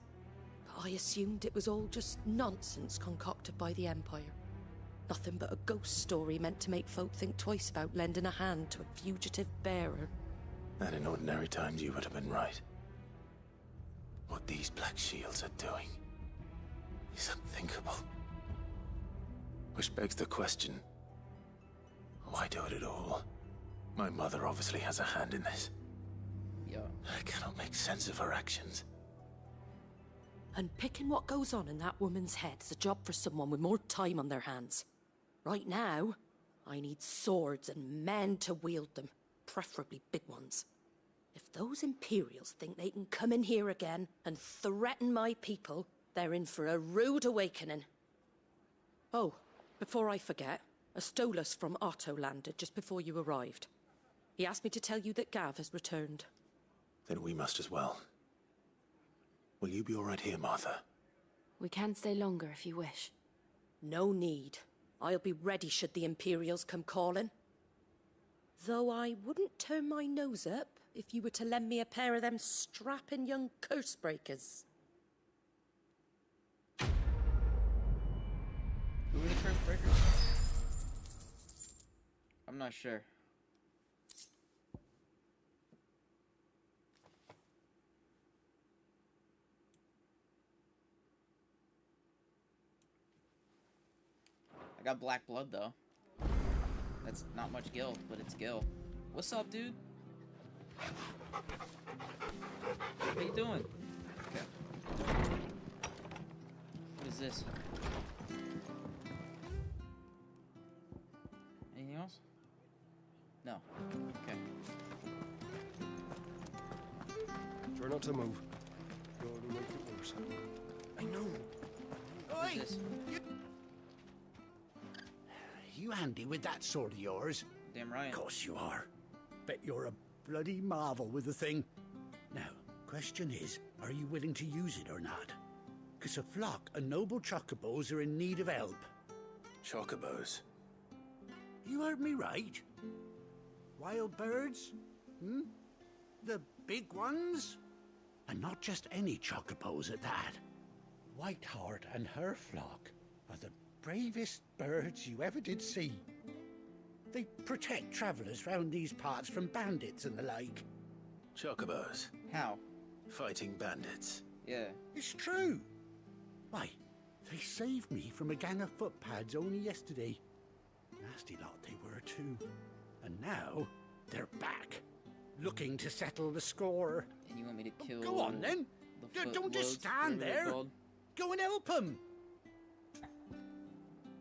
But I assumed it was all just nonsense concocted by the Empire. Nothing but a ghost story meant to make folk think twice about lending a hand to a fugitive bearer. And in ordinary times you would have been right. What these Black Shields are doing is unthinkable. Which begs the question, why do it at all? My mother obviously has a hand in this. Yeah. I cannot make sense of her actions. And picking what goes on in that woman's head is a job for someone with more time on their hands. Right now, I need swords and men to wield them, preferably big ones. If those Imperials think they can come in here again and threaten my people, they're in for a rude awakening. Oh, before I forget, a Stolas from Otto landed just before you arrived. He asked me to tell you that Gav has returned. Then we must as well. Will you be all right here, Martha? We can stay longer if you wish. No need. I'll be ready should the Imperials come calling. Though I wouldn't turn my nose up if you were to lend me a pair of them strapping young curse breakers. Who are the curse breakers? I'm not sure. I got black blood though. That's not much gil, but it's gil. What's up, dude? What are you doing? Okay. What is this? Anything else? No. Okay. Try not to move. You'll only make it worse. I know. What is this? You handy with that sword of yours? Damn right. Of course you are. Bet you're a bloody marvel with the thing. Now, question is, are you willing to use it or not? us a flock of noble chocobos are in need of help. Chocobos? You heard me right. Wild birds? Hmm? The big ones? And not just any chocobos at that. Whiteheart and her flock are the bravest birds you ever did see. They protect travellers round these parts from bandits and the like. Chocobos? How? Fighting bandits. Yeah. It's true. Why, they saved me from a gang of footpads only yesterday. Nasty lot they were too. And now, they're back, looking to settle the score. And you want me to kill... Go on then. Don't just stand there. Go and help them.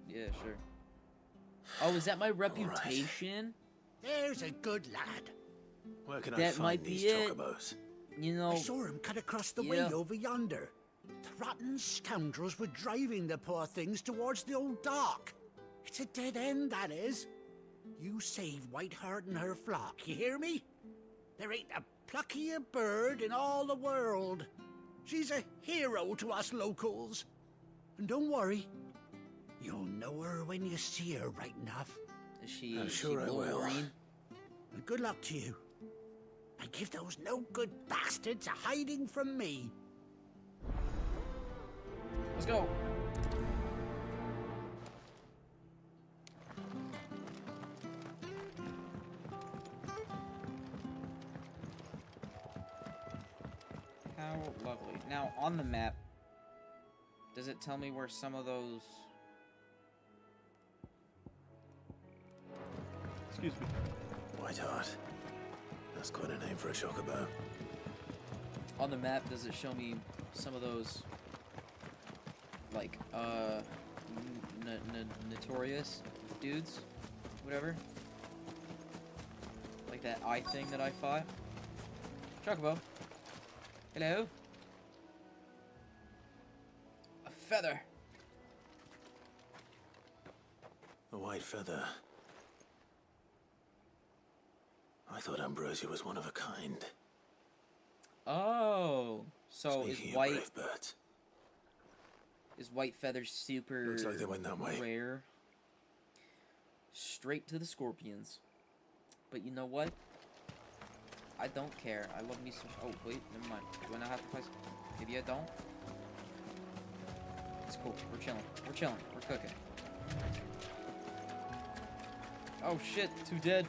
Yeah, sure. Oh, is that my reputation? There's a good lad. Where can I That find might these be it. chocobos? You know... I saw him cut across the way over yonder. The rotten scoundrels were driving the poor things towards the old dock. It's a dead end, that is. You save Whiteheart and her flock, you hear me? There ain't a pluckier bird in all the world. She's a hero to us locals. And don't worry, you'll know her when you see her right enough. Is she... I'm sure I will. And good luck to you. And give those no-good bastards a hiding from me. Let's go. How lovely. Now, on the map, does it tell me where some of those... Excuse me. Whiteheart. That's quite a name for a chocobo. On the map, does it show me some of those, like, notorious dudes? Whatever? Like that eye thing that I fought? Chocobo. Hello? A feather. A white feather. I thought Ambrosia was one of a kind. Oh, so Speaking is of white brave birds. Is white feather super Looks like they went that way. rare? Straight to the scorpions. But you know what? I don't care. I love me some... Oh, wait, never mind. Do I not have to play... Maybe I don't? It's cool. We're chilling. We're chilling. We're cooking. Oh, shit. 2 dead.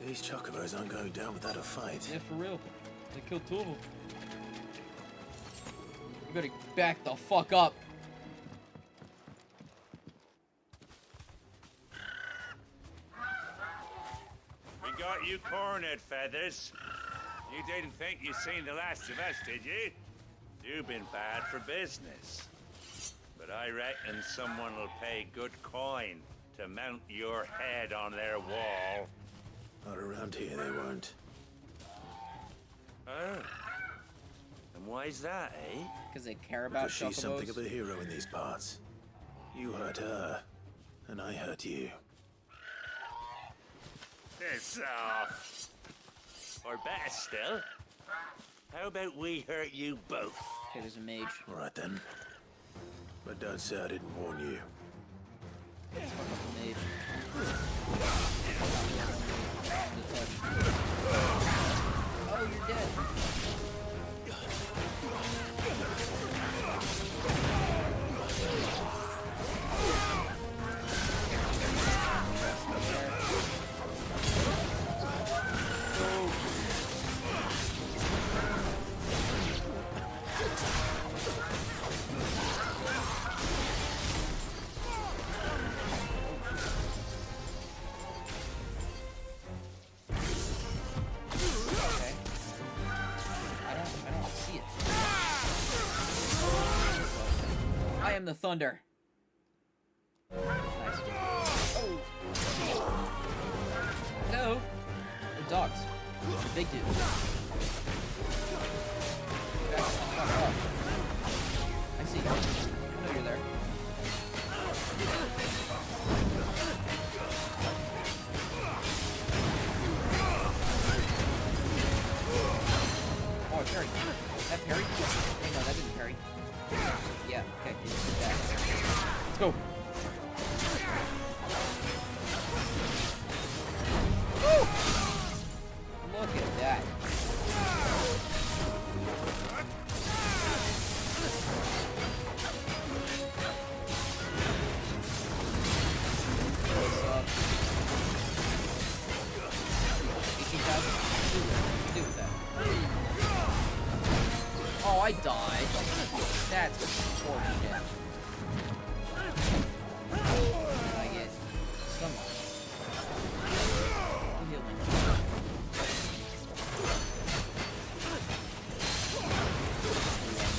These chocobos aren't going down without a fight. Yeah, for real. They killed 2 of them. You better back the fuck up. We got you cornered, Feathers. You didn't think you'd seen the last of us, did you? You've been bad for business. But I reckon someone will pay good coin to mount your head on their wall. Not around here, they won't. Oh. And why's that, eh? Because they care about Because she's chocobos? something of a hero in these parts. You hurt her, and I hurt you. Piss off. Or better still, how about we hurt you both? Okay, there's a mage. All right then. But don't say I didn't warn you. Let's fuck up the mage. Oh, you're dead. I am the thunder. Nice. Oh. Hello. The dogs. The big dude. Back the fuck up. I see you. I know you're there. Oh, it parried. That parried? Oh, no, that didn't parry. Yeah, okay, let's go. Woo! Look at that. What's up? 18,000? Do with that. Oh, I died. That's horseshit. I get someone. Heal me.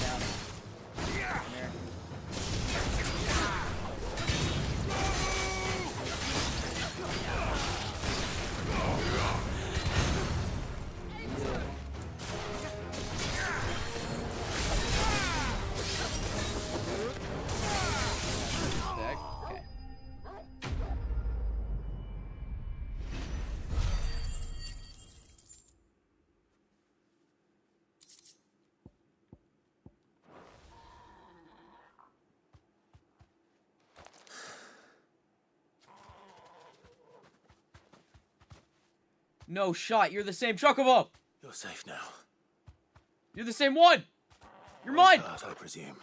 Down. There. No shot, you're the same Chocobo! You're safe now. You're the same one! You're mine! Heart, I presume.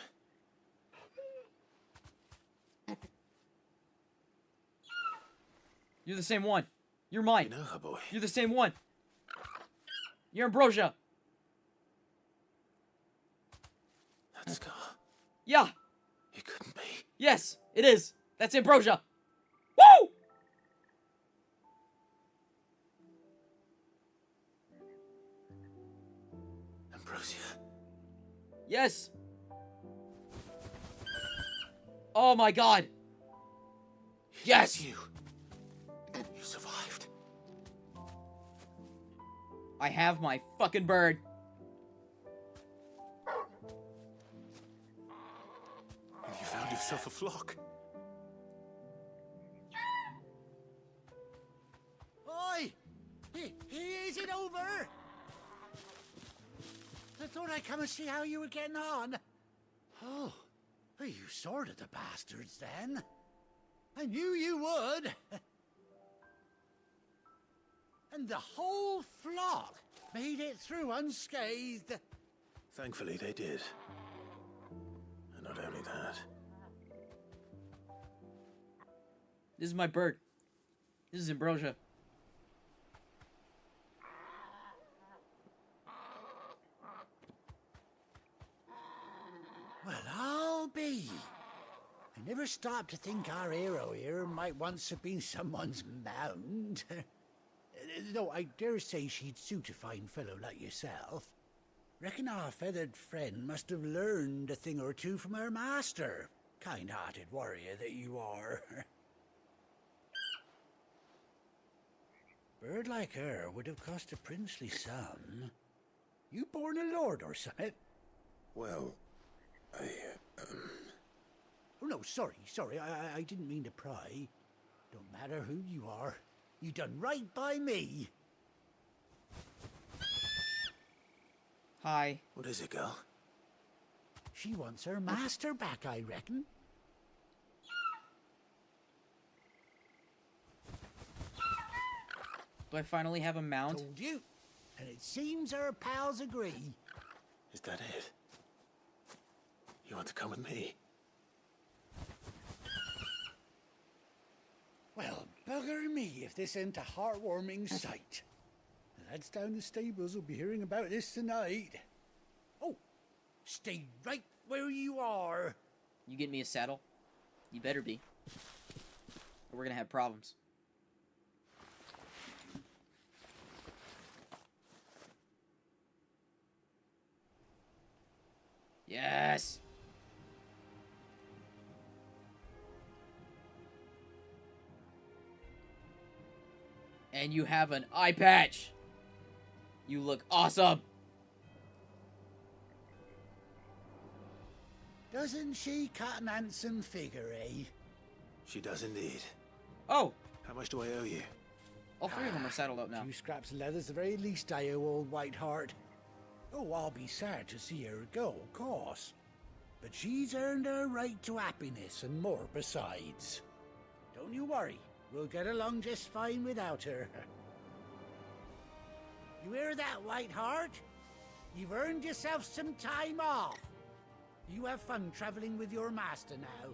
You're the same one. You're mine. You know her, boy. You're the same one. You're Ambrosia. That scar. Yeah. It couldn't be. Yes, it is. That's Ambrosia. Woo! Ambrosia. Yes. Oh my god. Yes. You survived. I have my fucking bird. And you found yourself a flock. Oi! Is it over? I thought I'd come and see how you were getting on. Oh, well, you sorted the bastards then. I knew you would. And the whole flock made it through unscathed. Thankfully, they did. And not only that. This is my bird. This is Ambrosia. Well, I'll be. I never stopped to think our hero here might once have been someone's mount. Though I dare say she'd suit a fine fellow like yourself. Reckon our feathered friend must have learned a thing or two from her master. Kind-hearted warrior that you are. Bird like her would have cost a princely sum. You born a lord or something? Well, Oh, no, sorry. I didn't mean to pry. Don't matter who you are. You done right by me. Hi. What is it, girl? She wants her master back, I reckon. Do I finally have a mount? Told you. And it seems our pals agree. Is that it? You want to come with me? Well, bugger me if this ain't a heartwarming sight. The lads down the stables will be hearing about this tonight. Oh, stay right where you are. You get me a saddle? You better be. Or we're gonna have problems. Yes! And you have an eye patch! You look awesome! Doesn't she cut an handsome figure, eh? She does indeed. Oh! How much do I owe you? All three of them are saddled up now. 2 scraps of leather's the very least I owe old Whiteheart. Oh, I'll be sad to see her go, of course. but she's earned her right to happiness and more besides. Don't you worry, we'll get along just fine without her. You hear that, Whiteheart? You've earned yourself some time off. You have fun traveling with your master now.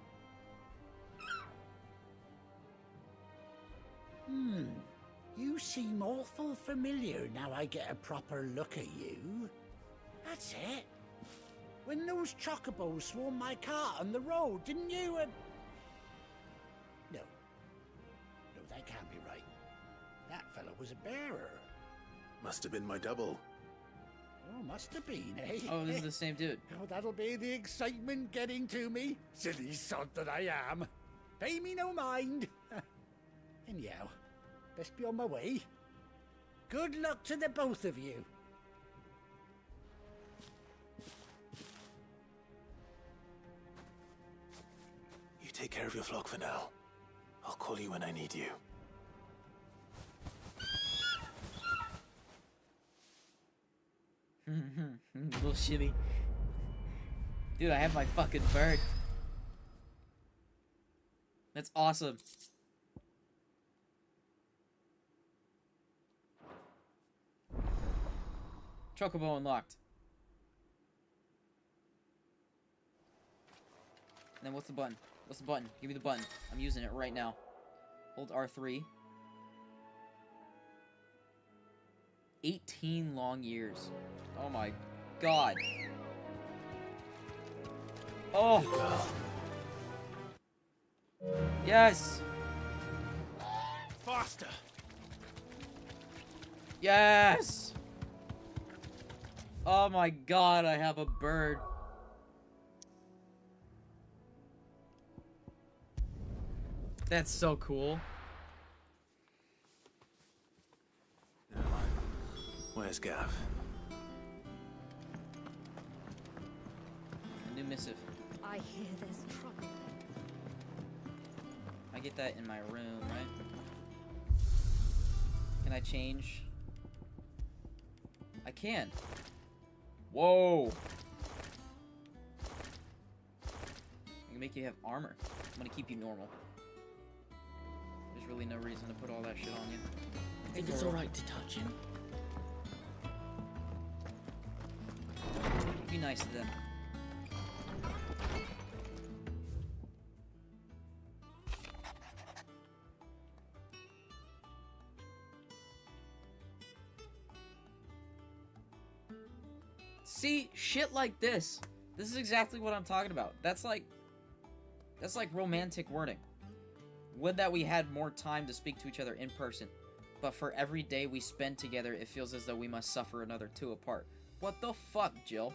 You seem awful familiar now I get a proper look at you. That's it. When those chocobos swarmed my cart on the road, didn't you? No. No, that can't be right. That fellow was a bearer. Must have been my double. Oh, must have been, eh? Oh, this is the same dude. Oh, that'll be the excitement getting to me. Silly sod that I am. Pay me no mind. Anyhow, best be on my way. Good luck to the both of you. You take care of your flock for now. I'll call you when I need you. Little shimmy. Dude, I have my fucking bird. That's awesome. Chocobo unlocked. And then what's the button? What's the button? Give me the button. I'm using it right now. Hold R3. 18 long years. Oh my god. Oh! Yes! Faster! Yes! Oh my god, I have a bird. That's so cool. Where's Gav? A new missive. I hear there's trouble. I get that in my room, right? Can I change? I can. Whoa! I can make you have armor. I'm gonna keep you normal. There's really no reason to put all that shit on you. I think it's alright to touch him. Be nice to them. See, shit like this. This is exactly what I'm talking about. That's like romantic wording. Would that we had more time to speak to each other in person. But for every day we spend together, it feels as though we must suffer another two apart. What the fuck, Jill?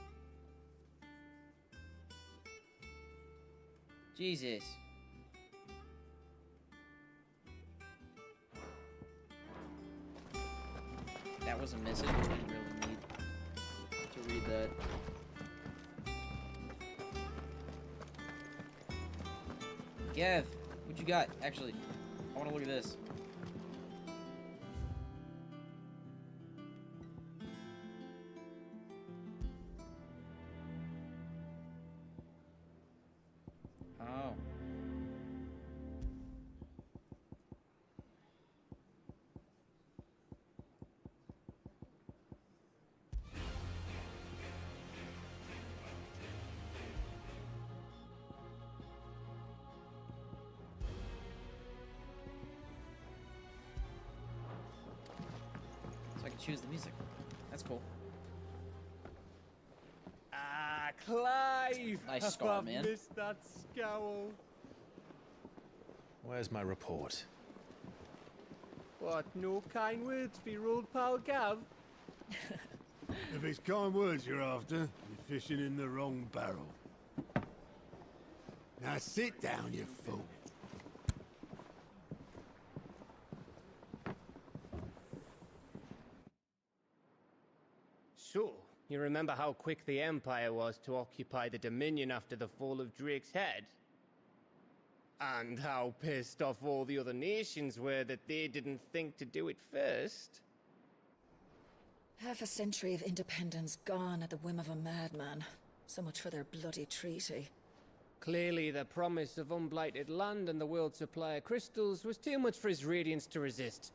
Jesus. That was a message. I didn't really need to read that. Gav, what you got? Actually, I want to look at this. Oh. So I can choose the music. That's cool. Ah, Clive! Nice scar, man. I missed that scowl. Where's my report? What, no kind words for your old pal Gav? If it's kind words you're after, you're fishing in the wrong barrel. Now sit down, you fool. So, you remember how quick the Empire was to occupy the Dominion after the fall of Drake's head? And how pissed off all the other nations were that they didn't think to do it first? Half a century of independence gone at the whim of a madman. So much for their bloody treaty. Clearly, the promise of unblighted land and the world's supply of crystals was too much for his radiance to resist.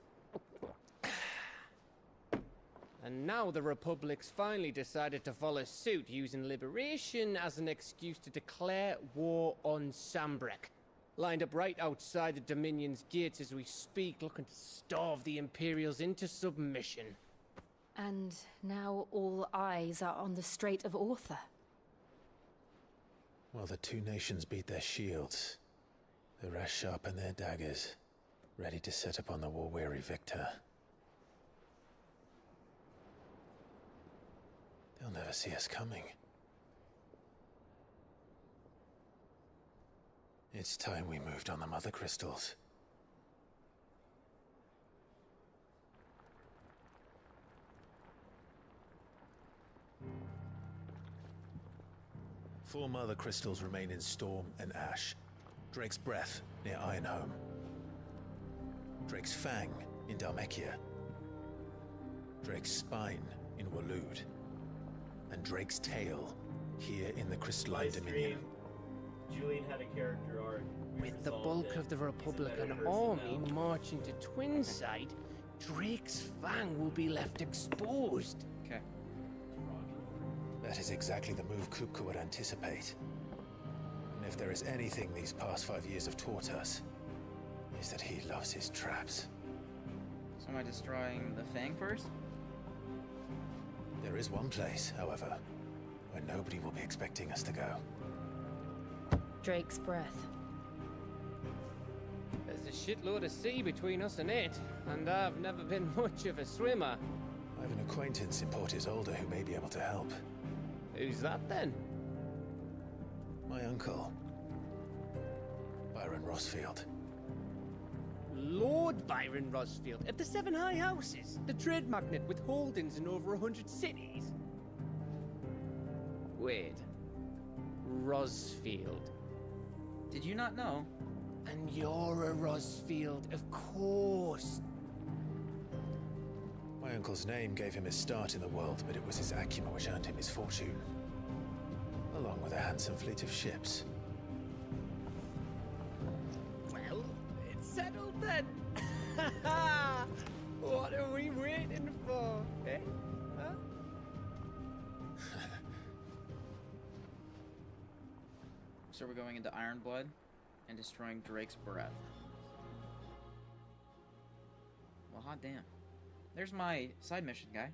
And now the Republic's finally decided to follow suit, using liberation as an excuse to declare war on Sambrek. Lined up right outside the Dominion's gates as we speak, looking to starve the Imperials into submission. And now all eyes are on the Strait of Author. While the two nations beat their shields, the rest sharpen their daggers, ready to set upon the war-weary victor. They'll never see us coming. It's time we moved on the mother crystals. Four mother crystals remain in Storm and Ash. Drake's Breath near Ironhome. Drake's Fang in Dhalmekia. Drake's Spine in Waloed. And Drake's Tail here in the Crystalline Dominion. Julian had a character arc. With the bulk of the Republican army marching to Twinside, Drake's Fang will be left exposed. Okay. That is exactly the move Kupka would anticipate. And if there is anything these past 5 years have taught us, is that he loves his traps. So am I destroying the Fang first? There is one place, however, where nobody will be expecting us to go. Drake's Breath. There's a shitload of sea between us and it, and I've never been much of a swimmer. I have an acquaintance in Port Isolde who may be able to help. Who's that then? My uncle, Byron Rosfield. Lord Byron Rosfield of the Seven High Houses, the trade magnate with holdings in over 100 cities. Wait. Rosfield. Did you not know? And you're a Rosfield, of course. My uncle's name gave him his start in the world, but it was his acumen which earned him his fortune. Along with a handsome fleet of ships. Well, it's settled then. What are we waiting for, eh? Huh? So we're going into Ironblood and destroying Drake's Breath. Well, hot damn. There's my side mission guy.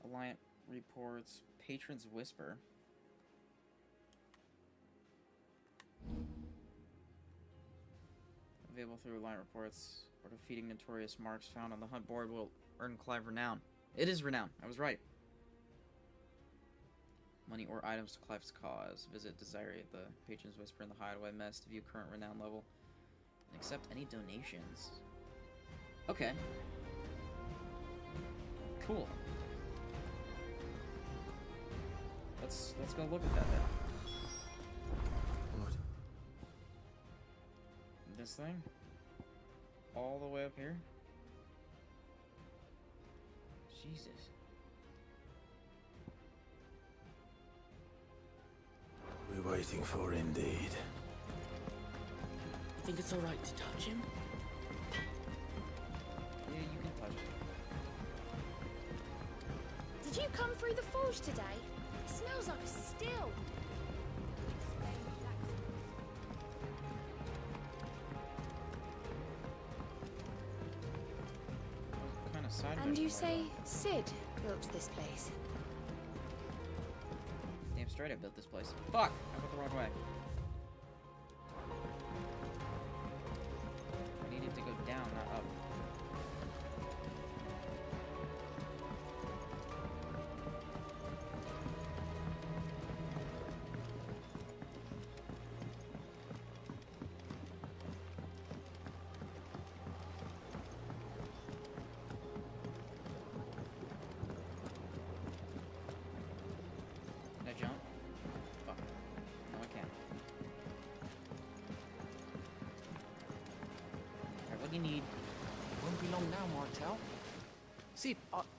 Alliant reports Patron's Whisper. Available through Alliant reports, or defeating notorious marks found on the hunt board will earn Clive renown. It is renown. I was right. Money or items to Clive's cause. Visit Desiree at the Patron's Whisper in the Hideaway Mess to view current renown level and accept any donations. Okay. Cool. Let's go look at that then. What? This thing? All the way up here? Jesus. We're waiting for indeed. You think it's alright to touch him? Yeah, you can touch it. Did you come through the forge today? It smells like a still. What kind of side And mission you was say Sid built this place? that? Damn straight I built this place. Fuck! I went the wrong way. I needed to go down, not up. Can I jump? Fuck. No, I can't. What do you need? Won't be long now, Martel. Sid,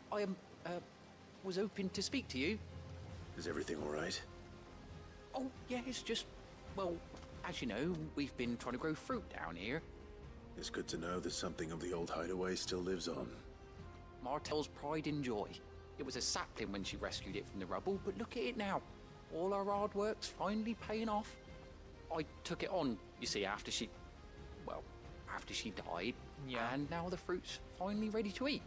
I was hoping to speak to you. Is everything all right? Oh, yeah, it's just, well, as you know, we've been trying to grow fruit down here. It's good to know that something of the old hideaway still lives on. Martel's pride and joy. It was a sapling when she rescued it from the rubble, but look at it now. All our hard work's finally paying off. I took it on, you see, after she died. Yeah. And now the fruit's finally ready to eat.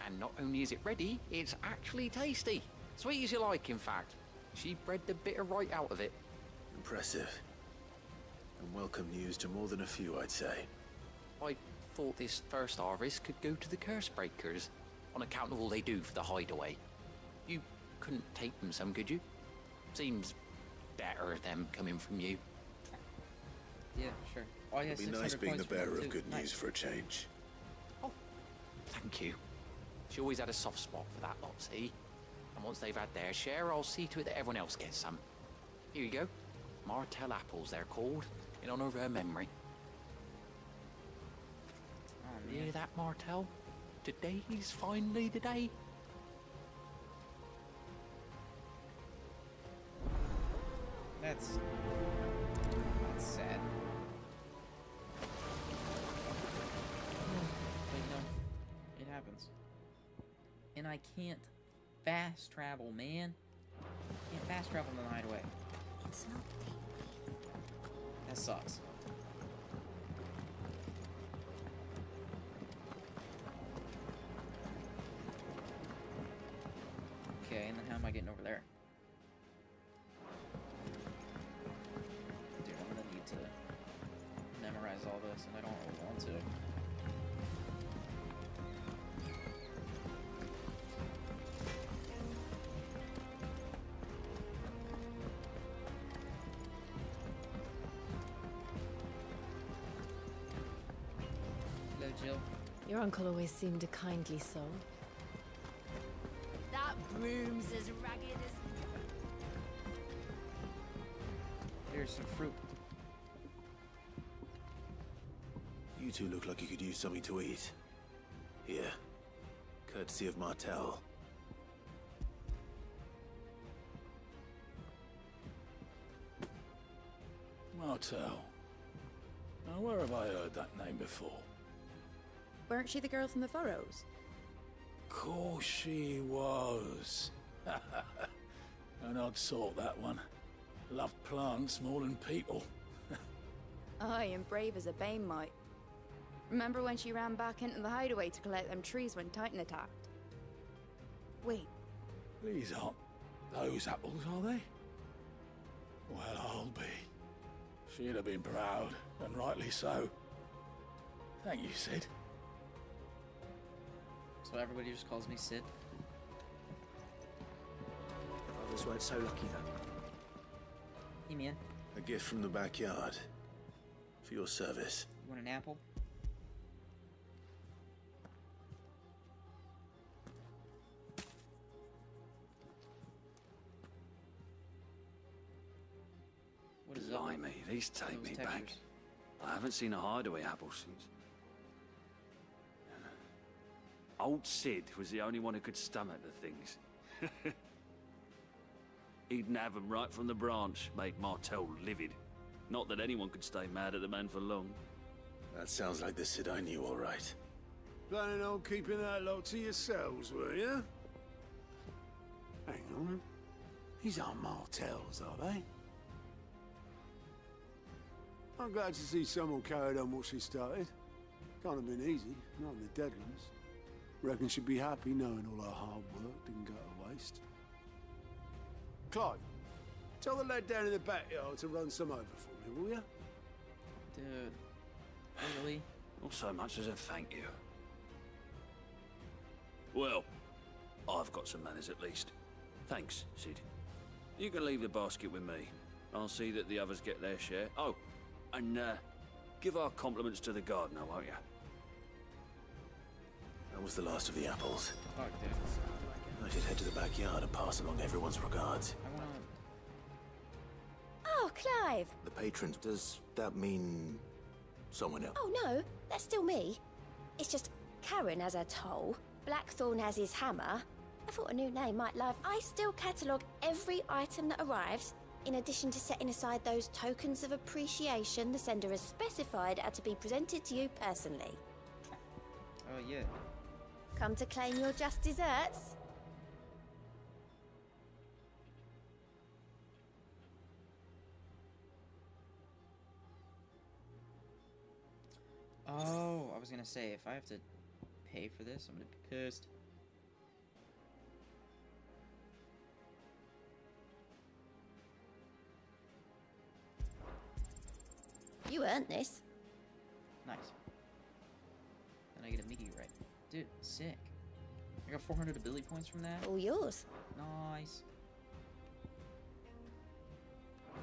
And not only is it ready, it's actually tasty. Sweet as you like, in fact. She bred the bitter right out of it. Impressive. And welcome news to more than a few, I'd say. I thought this first harvest could go to the curse breakers, on account of all they do for the hideaway. You couldn't take them some, could you? Seems better them coming from you. Yeah, sure. Oh, yeah, It'd be nice being the bearer of good news for a change. Oh, thank you. She always had a soft spot for that lot, see? And once they've had their share, I'll see to it that everyone else gets some. Here you go. Martel apples, they're called, in honor of her memory. Oh, Hear that, Martel? Today's finally the day. That's sad. But no, it happens. And I can't fast travel, man. Can't fast travel in the hideaway. It's not That sucks. Okay, and then how am I getting over there? Dude, I'm gonna need to memorize all this, and I don't really want to. Hello, Jill. Your uncle always seemed a kindly soul. That broom's as ragged as... Here's some fruit. You two look like you could use something to eat. Here. Courtesy of Martel. Martel. Now, where have I heard that name before? Weren't she the girl from the Furrows? Course she was. An odd sort, that one. Loved plants more than people. Aye, and brave as a bane might. Remember when she ran back into the hideaway to collect them trees when Titan attacked? Wait, These aren't those apples, are they? Well, I'll be. She'd have been proud, and rightly so. Thank you, Sid. So everybody just calls me Sid. Others weren't so lucky, though. Hey, man. A gift from the backyard. For your service. You want an apple? What is up? Blimey, these take Those me back. textures. I haven't seen a hideaway apple since. Old Sid was the only one who could stomach the things. He'd have them right from the branch, made Martel livid. Not that anyone could stay mad at the man for long. That sounds like the Sid I knew, all right. Planning on keeping that lot to yourselves, were you? Hang on. These aren't Martels, are they? I'm glad to see someone carried on what she started. Can't have been easy, not in the Deadlands. Reckon she'd be happy knowing all her hard work didn't go to waste. Clive, tell the lad down in the backyard to run some over for me, will ya? Dude. Really? Not so much as a thank you. Well, I've got some manners at least. Thanks, Sid. You can leave the basket with me. I'll see that the others get their share. Oh, and give our compliments to the gardener, won't you? That was the last of the apples. Fuck, dude. I should head to the backyard and pass along everyone's regards. I wanna... Oh, Clive! The patrons, does that mean someone else. Oh no, that's still me. It's just Karen has her toll, Blackthorn has his hammer. I thought a new name might live. I still catalogue every item that arrives, in addition to setting aside those tokens of appreciation the sender has specified are to be presented to you personally. Oh, yeah. Come to claim your just desserts? Oh, I was gonna say, if I have to pay for this, I'm gonna be pissed. You earned this. Nice. Then I get a meteorite. Dude, sick. I got 400 ability points from that. All yours. Nice.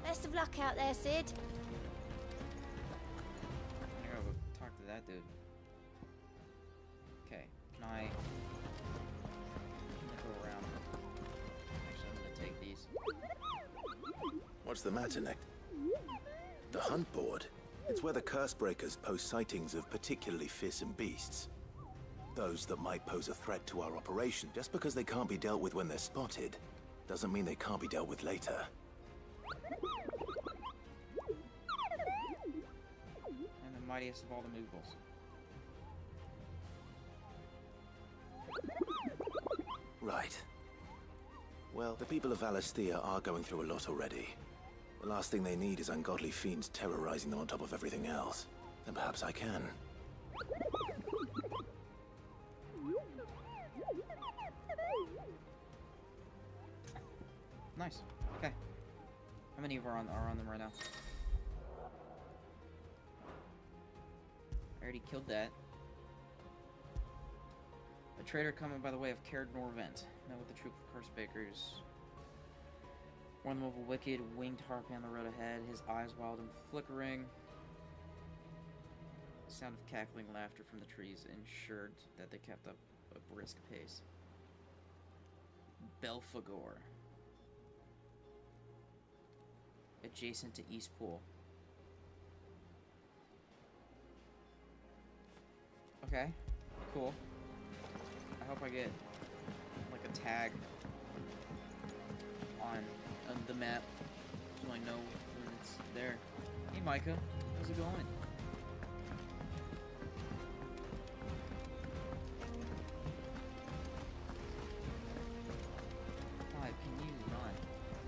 Best of luck out there, Sid. I gotta go talk to that dude. Okay, can I... I'm gonna go around. Actually, I'm gonna take these. What's the matter, Nick? The hunt board. It's where the curse breakers post sightings of particularly fearsome beasts. Those that might pose a threat to our operation. Just because they can't be dealt with when they're spotted, doesn't mean they can't be dealt with later. I'm the mightiest of all the Moogles. Right. Well, the people of Valisthea are going through a lot already. The last thing they need is ungodly fiends terrorizing them on top of everything else. Then perhaps I can. Nice. Okay. How many are on them right now? I already killed that. A traitor coming by the way of Caird Norvent. Met with the troop of curse bakers. Warn them of a wicked winged harpy on the road ahead, his eyes wild and flickering. The sound of cackling laughter from the trees ensured that they kept up a brisk pace. Belphegor. Adjacent to Eastpool. Okay, cool. I hope I get like a tag on the map so I know when it's there. Hey Micah, how's it going? Clive, can you not,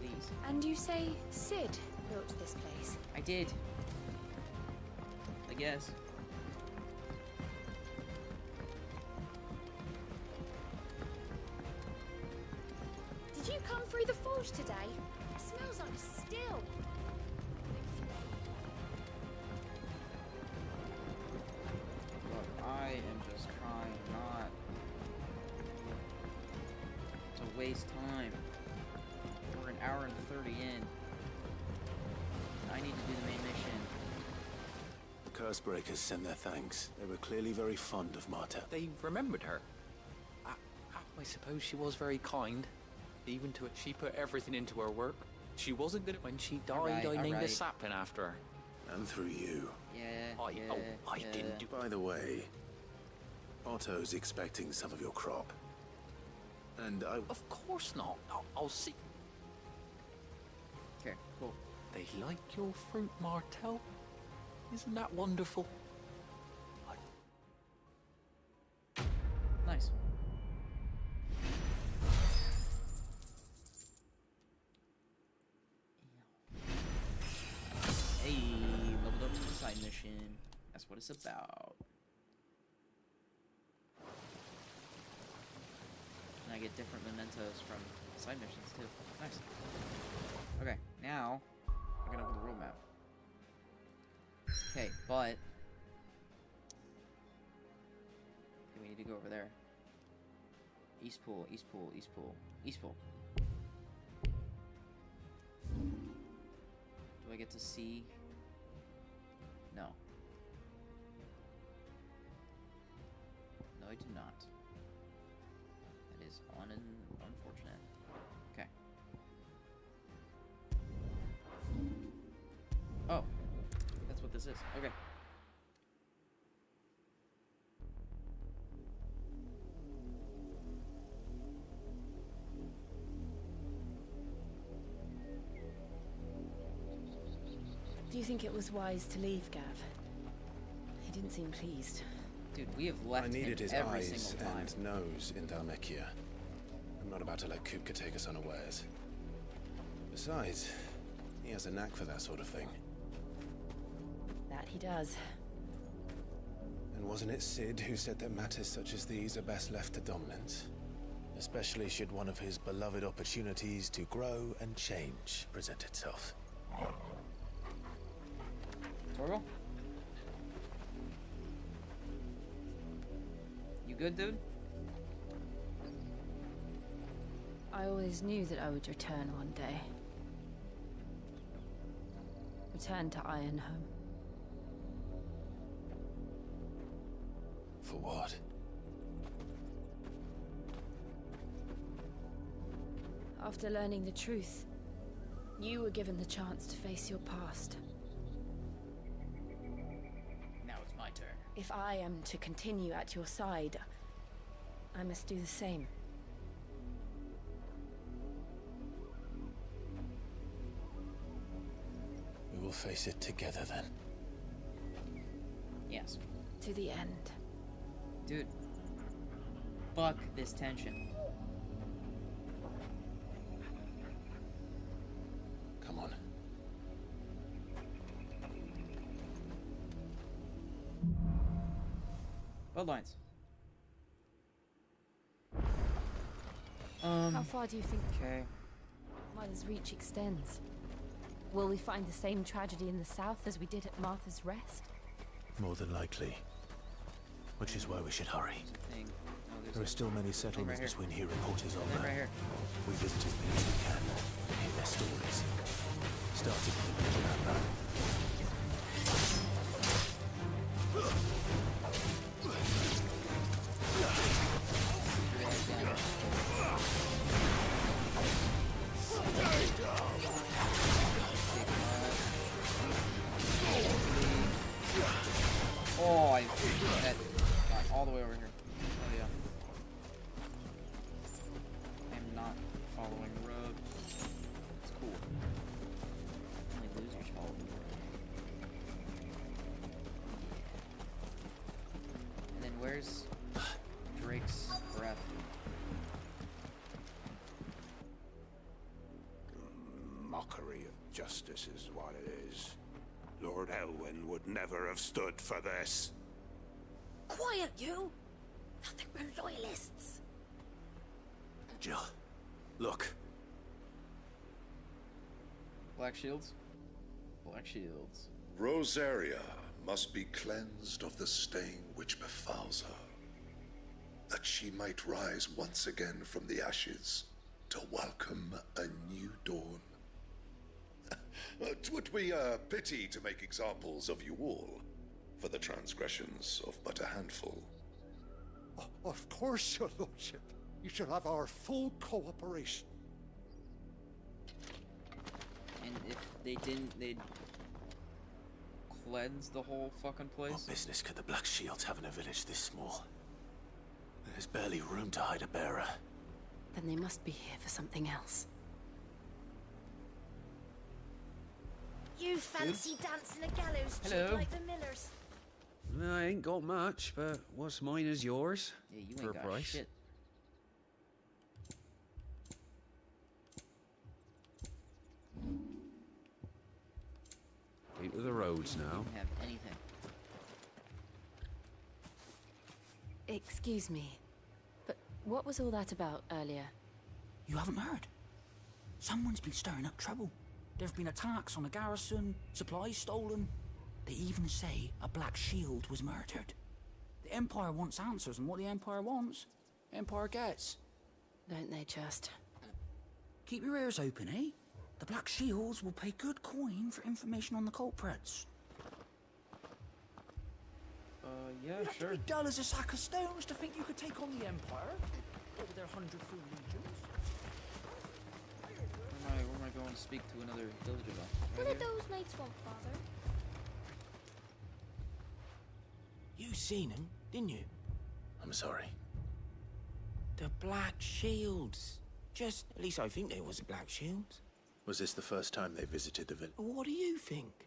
please? And you say Sid built this place? I did. I guess. Did you come through the forge today? It smells like a still. Look, I am just trying not to waste time. We're an hour and 30 in. I need to do the main mission. The curse breakers send their thanks. They were clearly very fond of Marta. They remembered her. I suppose she was very kind. Even to it, she put everything into her work. She wasn't good at when she died. I named a sapling after her. And through you. Yeah. I didn't do. By the way, Otto's expecting some of your crop. And I... Of course not. I'll see. Okay, cool. They like your fruit, Martel. Isn't that wonderful? Nice. Hey, leveled up to the side mission. That's what it's about. And I get different mementos from side missions too. Nice. Okay, now I'm gonna open the world map. Okay, but okay, we need to go over there. Eastpool, Eastpool, Eastpool, Eastpool. Do I get to see? No. No, I do not. That is unfortunate. Okay. Oh, that's what this is. Okay. Do you think it was wise to leave, Gav? He didn't seem pleased. Dude, we have left I needed him his every eyes single time. and nose in Dhalmekia. I'm not about to let Kupka take us unawares. Besides, he has a knack for that sort of thing. That he does. And wasn't it Sid who said that matters such as these are best left to dominance? Especially should one of his beloved opportunities to grow and change present itself. Torgal? You good, dude? I always knew that I would return one day. Return to Ironhome. For what? After learning the truth, you were given the chance to face your past. Now it's my turn. If I am to continue at your side, I must do the same. We will face it together then. Yes. To the end. Dude. Fuck this tension. Come on. Bloodlines. How far do you think Okay. Mother's reach extends? Will we find the same tragedy in the south as we did at Martha's Rest? More than likely. Which is why we should hurry. Thing. No, There are still many settlements right between here and Porter's Thing Honor. right here. We visit as many as we can and hear their stories. Starting with the village of Amber. Oh, I that got all the way over here. Oh yeah. I'm not following the road. It's cool. Only losers follow the road. And then where's Drake's breath? Mockery of justice is what it is. Lord Elwyn would never have stood for this. Quiet, you! Thought they were loyalists. Jill, look. Black shields? Black shields. Rosaria must be cleansed of the stain which befouls her, that she might rise once again from the ashes to welcome a new dawn. 'Twould be a pity to make examples of you all, for the transgressions of but a handful. Of course, your lordship. You shall have our full cooperation. And if they didn't, they'd cleanse the whole fucking place? What business could the Black Shields have in a village this small? There's barely room to hide a bearer. Then they must be here for something else. You fancy dancing a gallows Hello. chick like the Millers? I ain't got much, but what's mine is yours. Yeah, you for ain't a got price. shit. Keep to the roads now. Don't have anything. Excuse me, but what was all that about earlier? You haven't heard? Someone's been stirring up trouble. There've been attacks on the garrison, supplies stolen. They even say a Black Shield was murdered. The Empire wants answers, and what the Empire wants, Empire gets. Don't they just? Keep your ears open, eh? The Black Shields will pay good coin for information on the culprits. Yeah, You have to be dull as a sack of stones to think you could take on the Empire over their 100-foot legions. Where am I going to speak to another village about? What did those knights want, Father? You seen him, didn't you? I'm sorry. The Black Shields. Just, at least I think there was a Black Shields. Was this the first time they visited the village? What do you think?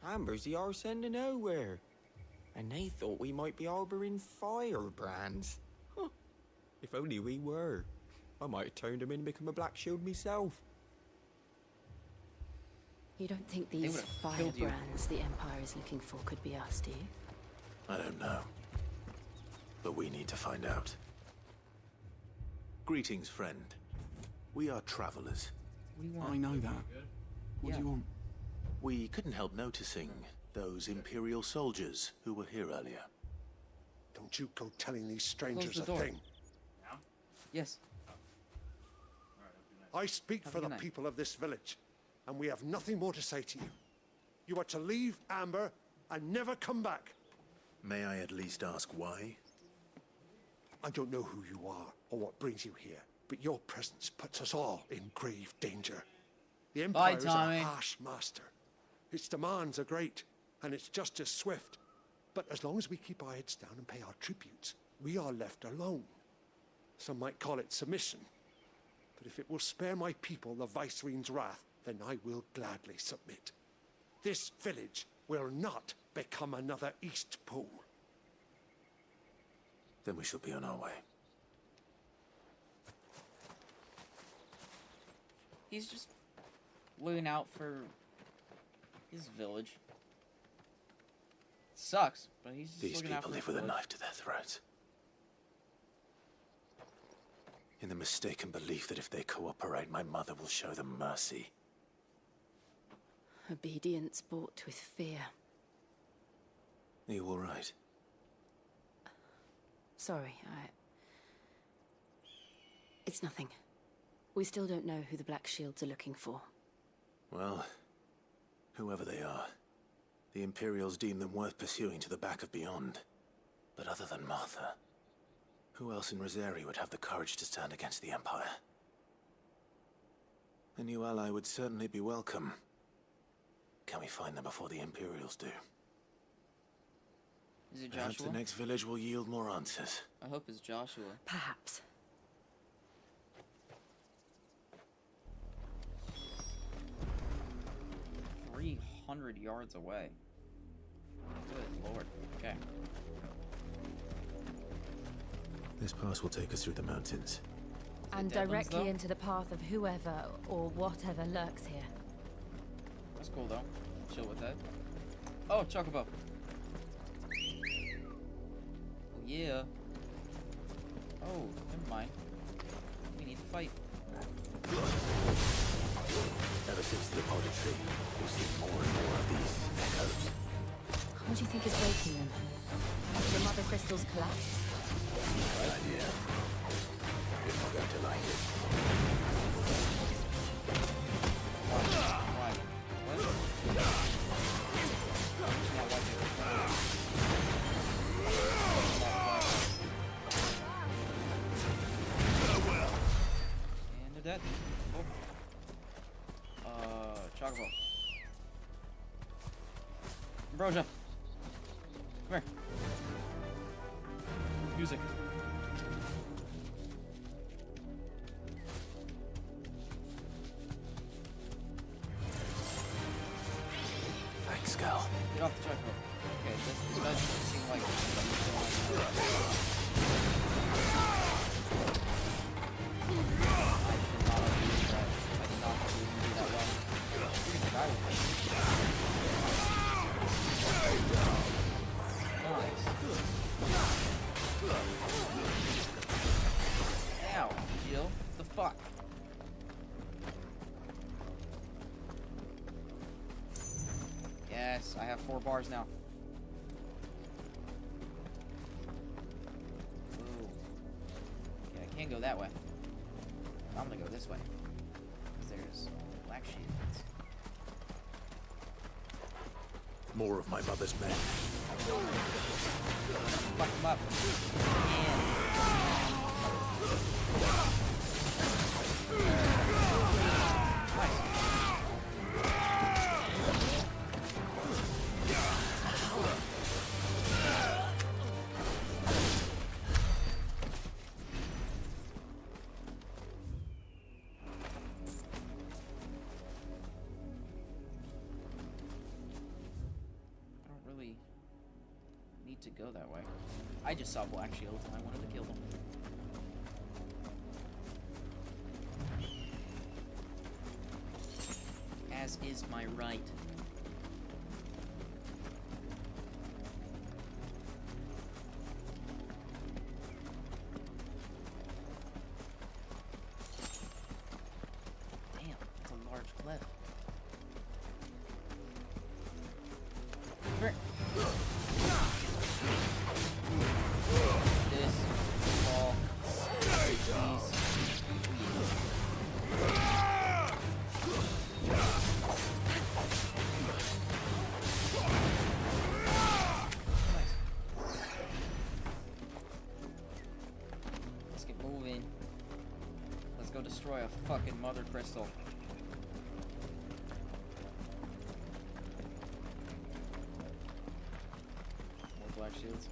Amber's the arse end of nowhere. And they thought we might be harboring firebrands. Huh. If only we were. I might have turned them in and become a Black Shield myself. You don't think these firebrands the Empire is looking for could be us, do you? I don't know. But we need to find out. Greetings, friend. We are travelers. I know that. What do you want? We couldn't help noticing those Imperial soldiers who were here earlier. Don't you go telling these strangers a door. thing. Yes. I speak Have for a the good night. people of this village, and we have nothing more to say to you. You are to leave Amber and never come back. May I at least ask why? I don't know who you are or what brings you here, but your presence puts us all in grave danger. The Empire is a Tommy. harsh master. Its demands are great, and its justice swift. But as long as we keep our heads down and pay our tributes, we are left alone. Some might call it submission. But if it will spare my people the Viceroy's wrath, then I will gladly submit. This village will not become another East Pool. Then we shall be on our way. He's just looking out for his village. Sucks, but he's just These looking out people for live his with a village. knife to their throats. In the mistaken belief that if they cooperate, my mother will show them mercy. Obedience bought with fear. Are you all right? Sorry, It's nothing. We still don't know who the Black Shields are looking for. Well, whoever they are, the Imperials deem them worth pursuing to the back of beyond. But other than Martha, who else in Rosari would have the courage to stand against the Empire? A new ally would certainly be welcome. Can we find them before the Imperials do? Is it Perhaps Joshua? the next village will yield more answers. I hope it's Joshua. Perhaps. 300 yards away. Good lord. Okay. This pass will take us through the mountains. And Deadlands, directly though? into the path of whoever or whatever lurks here. That's cool though. Chill with that. Oh, Chocobo. Yeah. Oh, never mind. We need to fight. Ever since the auditory, we've seen more and more of these echoes. What do you think is breaking them? Have the mother crystals collapsed? Good idea. You're not going to like it. Why? What? And they're dead. Oh. Chocobo. Ambrosia. Come here. Music. Thanks, Gal. Get off the chocobo. Okay, this doesn't seem like something's going on. Ow, Jill. What the fuck? Yes, I have 4 bars now. Ooh. Okay, I can't go that way. I'm gonna go this way. Because there's black shields. More of my mother's men. Fuck them up. need to go that way. I just saw Black Shield and I wanted to kill them. As is my right. Damn, it's a large cliff. This ball. Let's get moving. Let's go destroy a fucking mother crystal. More black shields.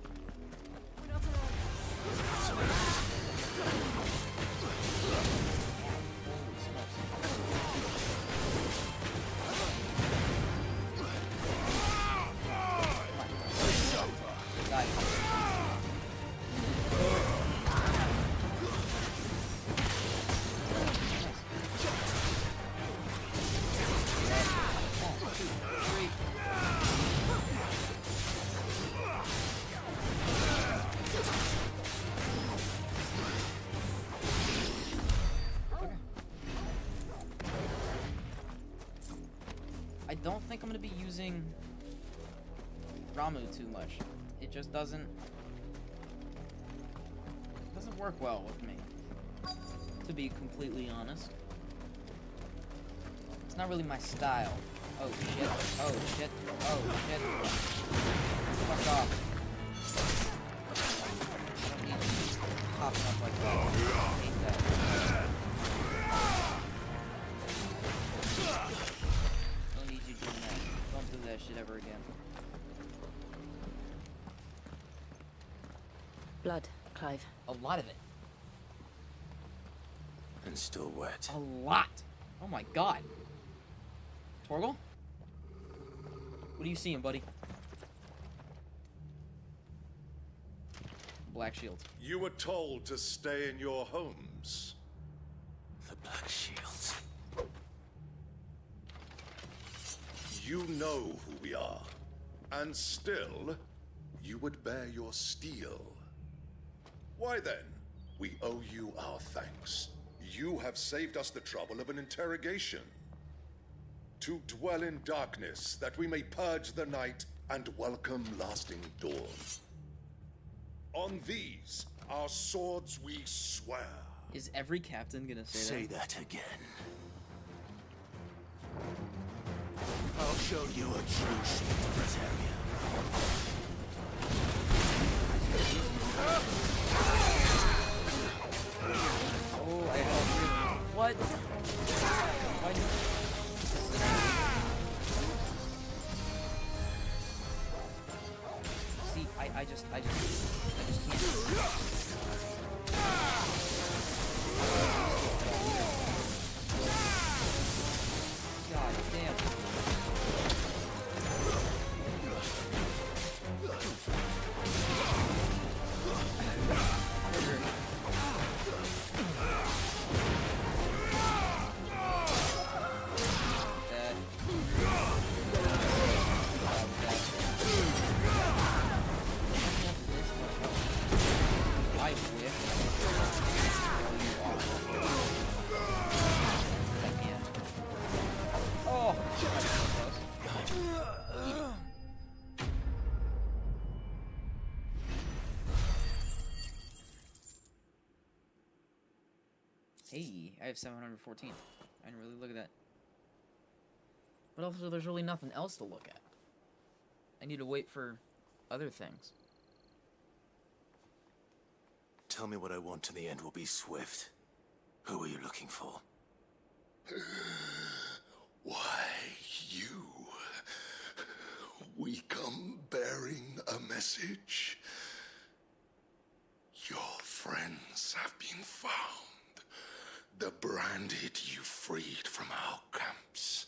I don't think I'm gonna be using Ramu too much. It just doesn't work well with me, to be completely honest. It's not really my style. Oh shit, oh shit, oh shit. Fuck off. I don't need you popping up like that. I hate that. Don't need you doing that. Don't do that shit ever again. Blood, Clive. A lot of it. And still wet. A lot. Oh my god. Torgal? What are you seeing, buddy? Black shields. You were told to stay in your homes. The Black Shields. You know who we are. And still, you would bear your steel. Why then, we owe you our thanks. You have saved us the trouble of an interrogation. To dwell in darkness, that we may purge the night and welcome lasting dawn. On these, our swords we swear. Is every captain gonna say that? Say that again. I'll show you a true shield Britannia. Oh, I have what? Why See, I just can't. God damn. Hey, I have 714. I didn't really look at that. But also, there's really nothing else to look at. I need to wait for other things. Tell me what I want and the end will be swift. Who are you looking for? Why, you. We come bearing a message. Your friends have been found. The branded you freed from our camps.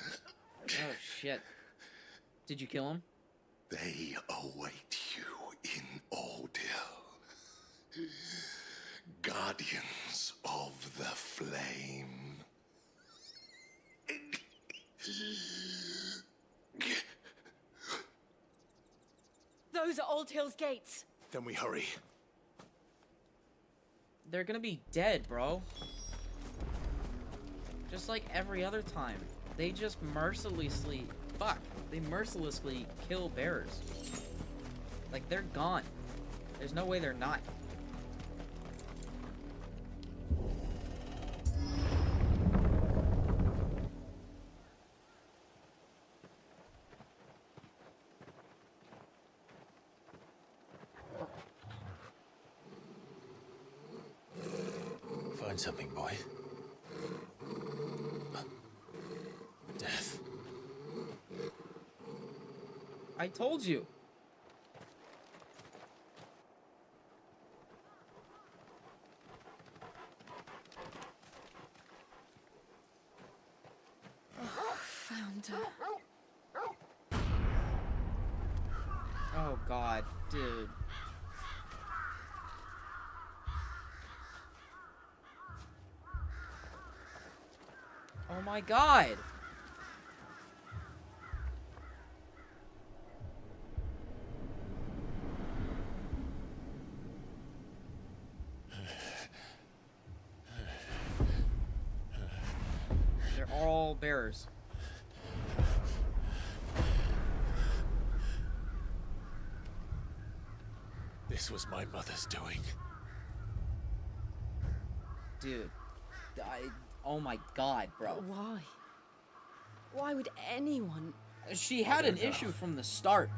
Oh, shit. Did you kill him? They await you in Ordil. Guardians of the Flame. Those are Old Hill's gates. Then we hurry. They're gonna be dead, bro. Just like every other time. They just mercilessly... Fuck. They mercilessly kill bears. Like, they're gone. There's no way they're not. Find something, boy. Death. I told you. Found her. Oh god, dude. Oh my god. They're all bears. This was my mother's doing. Dude. Oh my god, bro. Why? Why would anyone... She had an issue from the start.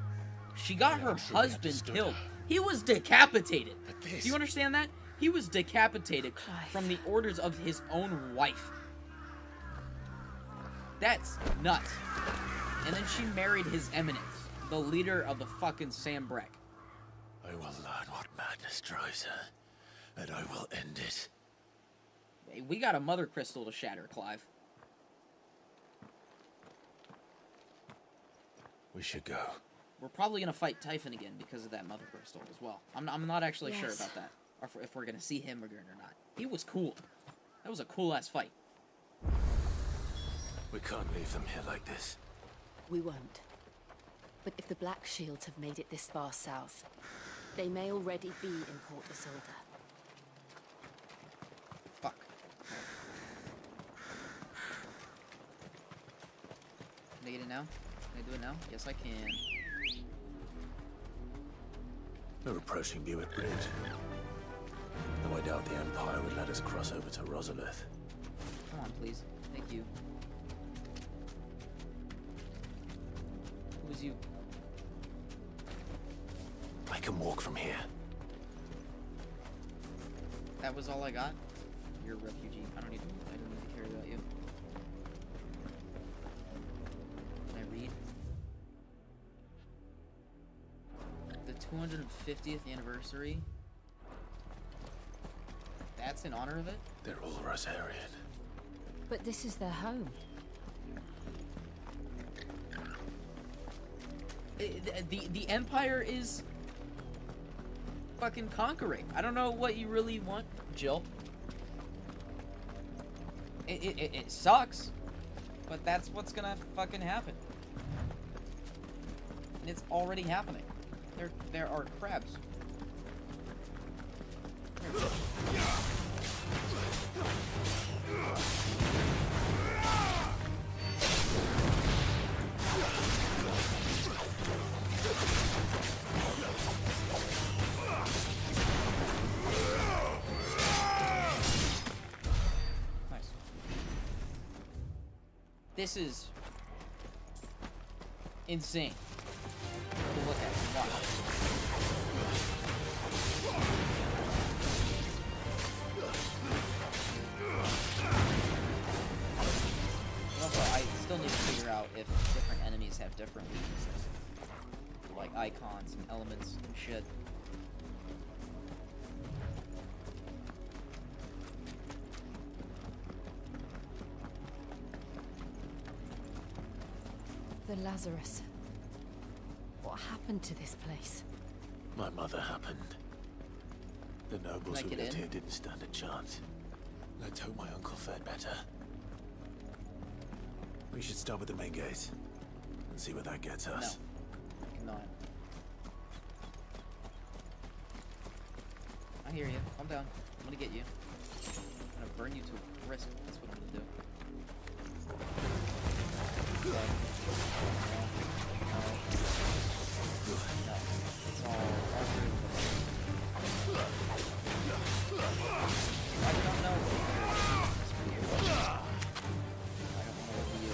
She got her husband killed. He was decapitated. Do you understand that? He was decapitated from the orders of his own wife. That's nuts. And then she married His Eminence, the leader of the fucking Sambrek. I will learn what madness drives her, and I will end it. Hey, we got a mother crystal to shatter, Clive. We should go. We're probably gonna fight Typhon again because of that mother crystal as well. I'm not actually sure about that, or if we're gonna see him again or not. He was cool. That was a cool ass fight. We can't leave them here like this. We won't. But if the Black Shields have made it this far south, they may already be in Port Isolde. Fuck. Can I get it now? Can I do it now? Yes, I can. We're approaching Buick Bridge. Though I doubt the Empire would let us cross over to Rosalith. Come on, please. Thank you. Who was you? I can walk from here. That was all I got? You're a refugee. I don't need to care about you. Can I read? The 250th anniversary? That's in honor of it? They're all Rosarian. But this is their home. The Empire is fucking conquering. I don't know what you really want, Jill. It sucks, but that's what's gonna fucking happen. And it's already happening. There are crabs. Nice. This is insane to look at and watch. Also, I still need to figure out if different enemies have different weaknesses. Like icons and elements and shit. The Lazarus. What happened? happened to this place? My mother happened. The nobles who Like it lived in? here didn't stand a chance. Let's hope my uncle fared better. We should start with the main gate and see where that gets us. No. I hear you. Calm down. I'm gonna get you. I'm gonna burn you to a crisp. That's what I'm gonna do. Okay. No. It's all through. I don't know. That's for you. I don't want to let you.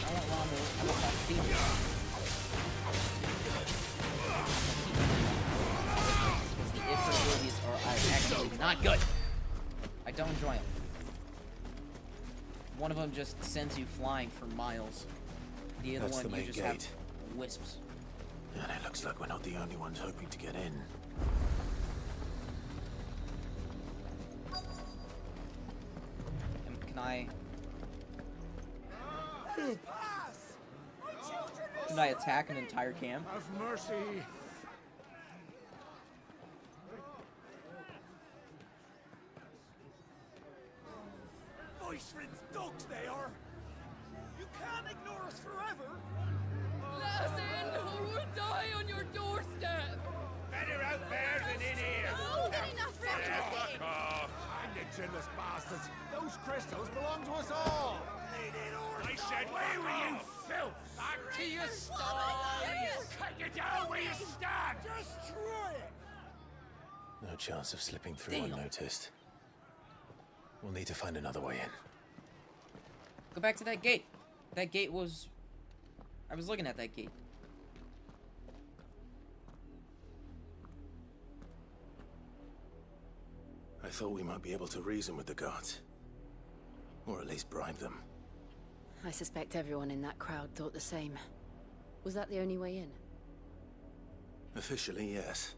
I want Ramu. I want my feet. The if abilities are actually not good. I don't enjoy them. One of them just sends you flying for miles. The other That's one the you main just gate. have wisps. And it looks like we're not the only ones hoping to get in. Can I attack an entire camp? Have mercy. Voice friends, dogs they are. You can't ignore us forever. Let us in, or we'll die on your doorstep. Better out there than in here. More than enough for everything. Fuck off. And the generous bastards. Those crystals belong to us all. I said, away with you, filth. Back to your stalls. Cut you down where you stand. Destroy it. No chance of slipping through Damn. unnoticed. We'll need to find another way in. Go back to that gate. That gate was... I was looking at that gate. I thought we might be able to reason with the guards. Or at least bribe them. I suspect everyone in that crowd thought the same. Was that the only way in? Officially, yes.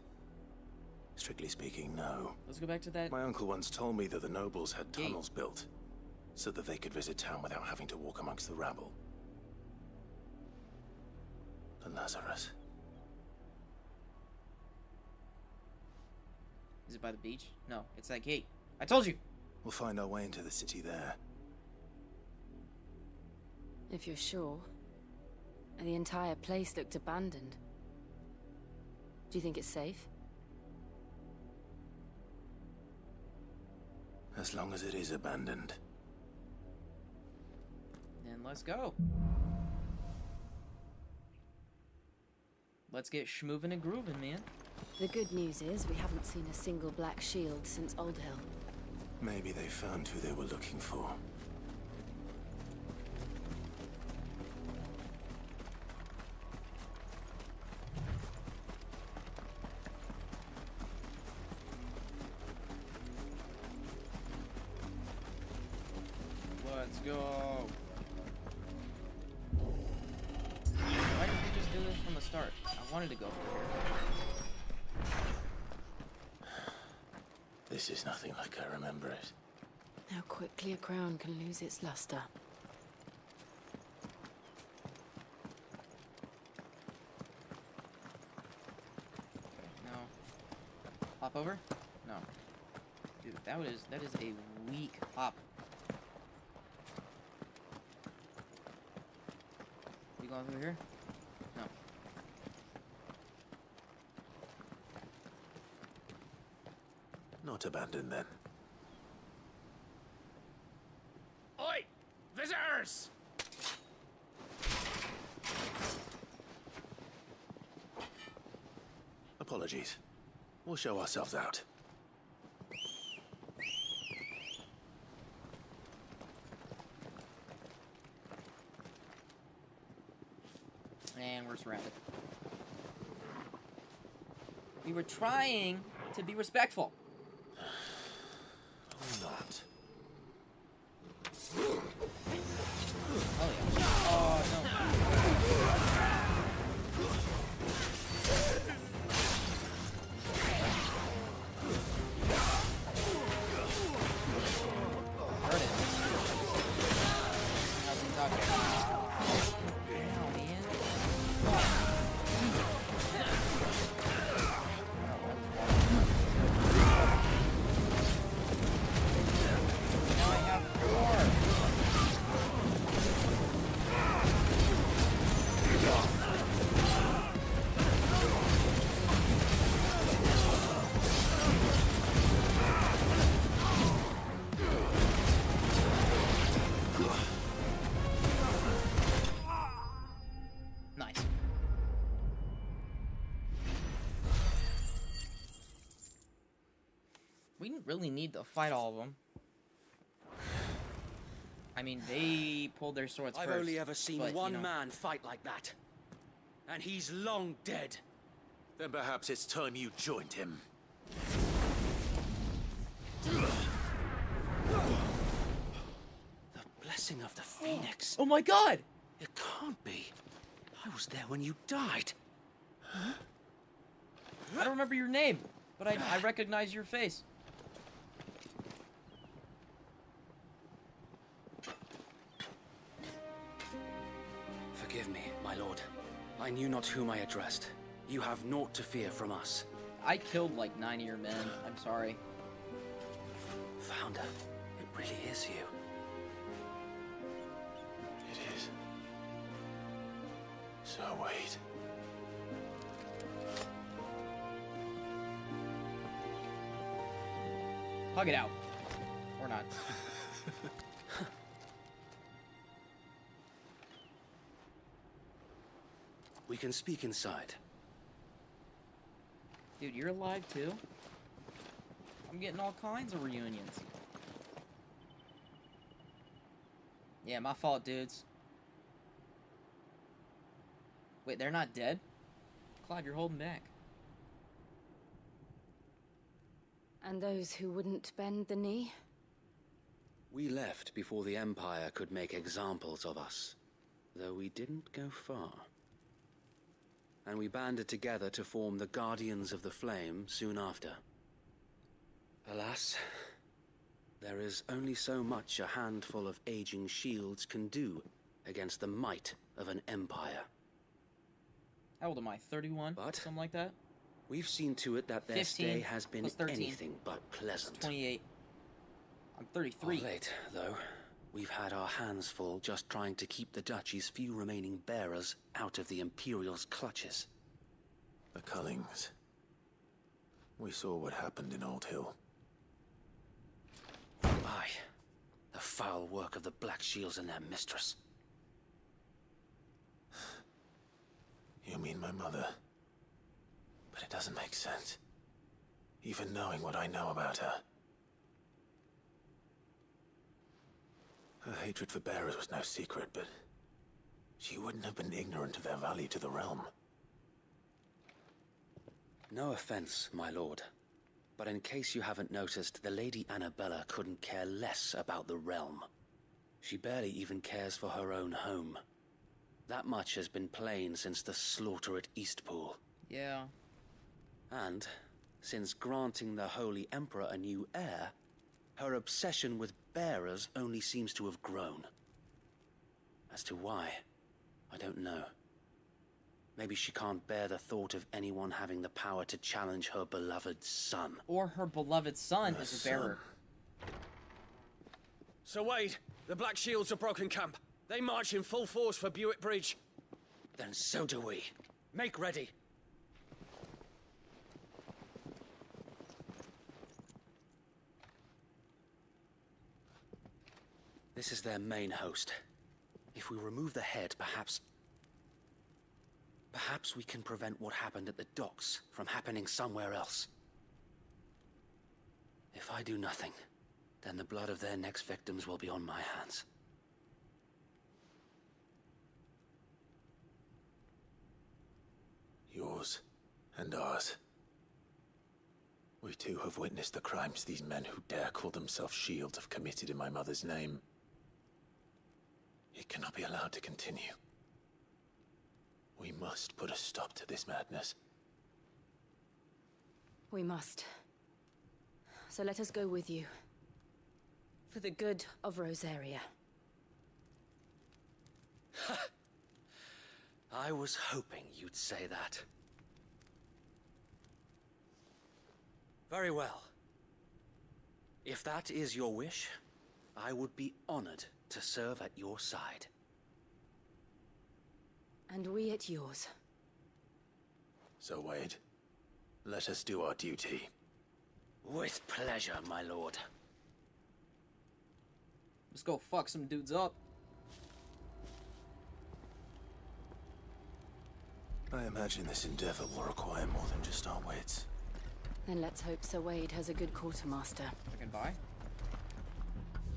Strictly speaking, no. Let's go back to that... My uncle once told me that the nobles had gate. tunnels built, so that they could visit town without having to walk amongst the rabble. The Lazarus. Is it by the beach? No, it's that gate. I told you! We'll find our way into the city there. If you're sure. The entire place looked abandoned. Do you think it's safe? As long as it is abandoned. Then let's go. Let's get schmoovin' and groovin', man. The good news is we haven't seen a single black shield since Old Hill. Maybe they found who they were looking for. Let's go. Why didn't we just do this from the start? I wanted to go for here. This is nothing like I remember it. How quickly a crown can lose its luster. No. Hop over? No. Dude, that is a weak hop. You going through here? No. Not abandoned then. Oi! Visitors! Apologies. We'll show ourselves out. And we're surrounded. We were trying to be respectful. Or not. Oh yeah. Oh no. We didn't really need to fight all of them. I mean, they pulled their swords I've first. only ever seen but, one you know. man fight like that. And he's long dead. Then perhaps it's time you joined him. The blessing of the Phoenix. Oh my god! It can't be. I was there when you died. I don't remember your name, but I recognize your face. Forgive me, my lord. I knew not whom I addressed. You have naught to fear from us. I killed like 9 of your men. I'm sorry. Founder, it really is you. It is. So wait. Hug it out. Or not. We can speak inside. Dude, you're alive too? I'm getting all kinds of reunions. Yeah, my fault, dudes. Wait, they're not dead? Clive, you're holding back. And those who wouldn't bend the knee? We left before the Empire could make examples of us, though we didn't go far. And we banded together to form the Guardians of the Flame soon after. Alas, there is only so much a handful of aging shields can do against the might of an empire. How old am I? 31? But something like that? We've seen to it that their 15 stay has been plus 13. anything but pleasant. 28. I'm 33. Of late, though, we've had our hands full just trying to keep the Duchy's few remaining bearers out of the Imperial's clutches. The Cullings. We saw what happened in Old Hill. Aye. The foul work of the Black Shields and their mistress. You mean my mother? But it doesn't make sense. Even knowing what I know about her. Her hatred for bearers was no secret, but she wouldn't have been ignorant of their value to the realm. No offense, my lord. But in case you haven't noticed, the Lady Annabella couldn't care less about the realm. She barely even cares for her own home. That much has been plain since the slaughter at Eastpool. Yeah. And, since granting the Holy Emperor a new heir, her obsession with bearers only seems to have grown. As to why, I don't know. Maybe she can't bear the thought of anyone having the power to challenge her beloved son. Or her beloved son is a bearer. Sir Wade, the Black Shields have broken camp. They march in full force for Buick Bridge. Then so do we. Make ready. This is their main host. If we remove the head, perhaps we can prevent what happened at the docks from happening somewhere else. If I do nothing, then the blood of their next victims will be on my hands. Yours and ours. We too have witnessed the crimes these men who dare call themselves shields have committed in my mother's name. It cannot be allowed to continue. We must put a stop to this madness. We must. So let us go with you. For the good of Rosaria. I was hoping you'd say that. Very well. If that is your wish, I would be honored to serve at your side. And we at yours. So, Wade, let us do our duty. With pleasure, my lord. Let's go fuck some dudes up. I imagine this endeavor will require more than just our wits. Then let's hope Sir Wade has a good quartermaster. I can buy.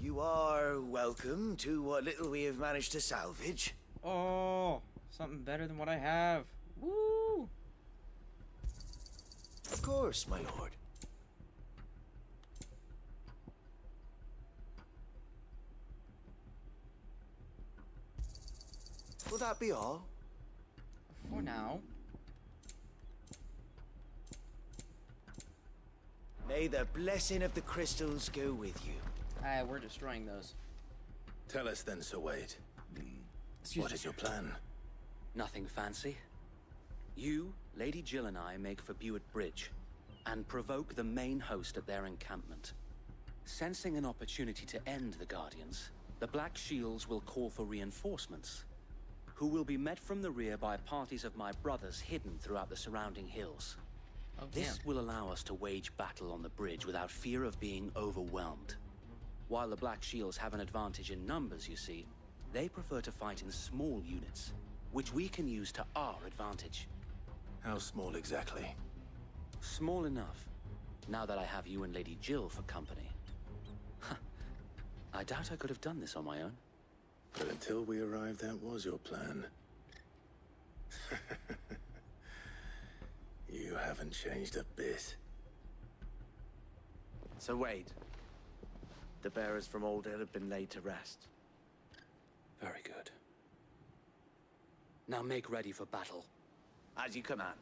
You are welcome to what little we have managed to salvage. Oh, something better than what I have. Woo! Of course, my lord. Will that be all? For now. May the blessing of the crystals go with you. We're destroying those. Tell us then, Sir Wade. What is your plan? Nothing fancy. You, Lady Jill and I make for Buett Bridge and provoke the main host at their encampment. Sensing an opportunity to end the Guardians, the Black Shields will call for reinforcements, who will be met from the rear by parties of my brothers hidden throughout the surrounding hills. Oh, this will allow us to wage battle on the bridge without fear of being overwhelmed. While the Black Shields have an advantage in numbers, you see, they prefer to fight in small units, which we can use to our advantage. How small exactly? Small enough, now that I have you and Lady Jill for company. I doubt I could have done this on my own. But until we arrived, that was your plan. You haven't changed a bit. Sir Wade, the bearers from Oldale have been laid to rest. Very good. Now make ready for battle. As you command.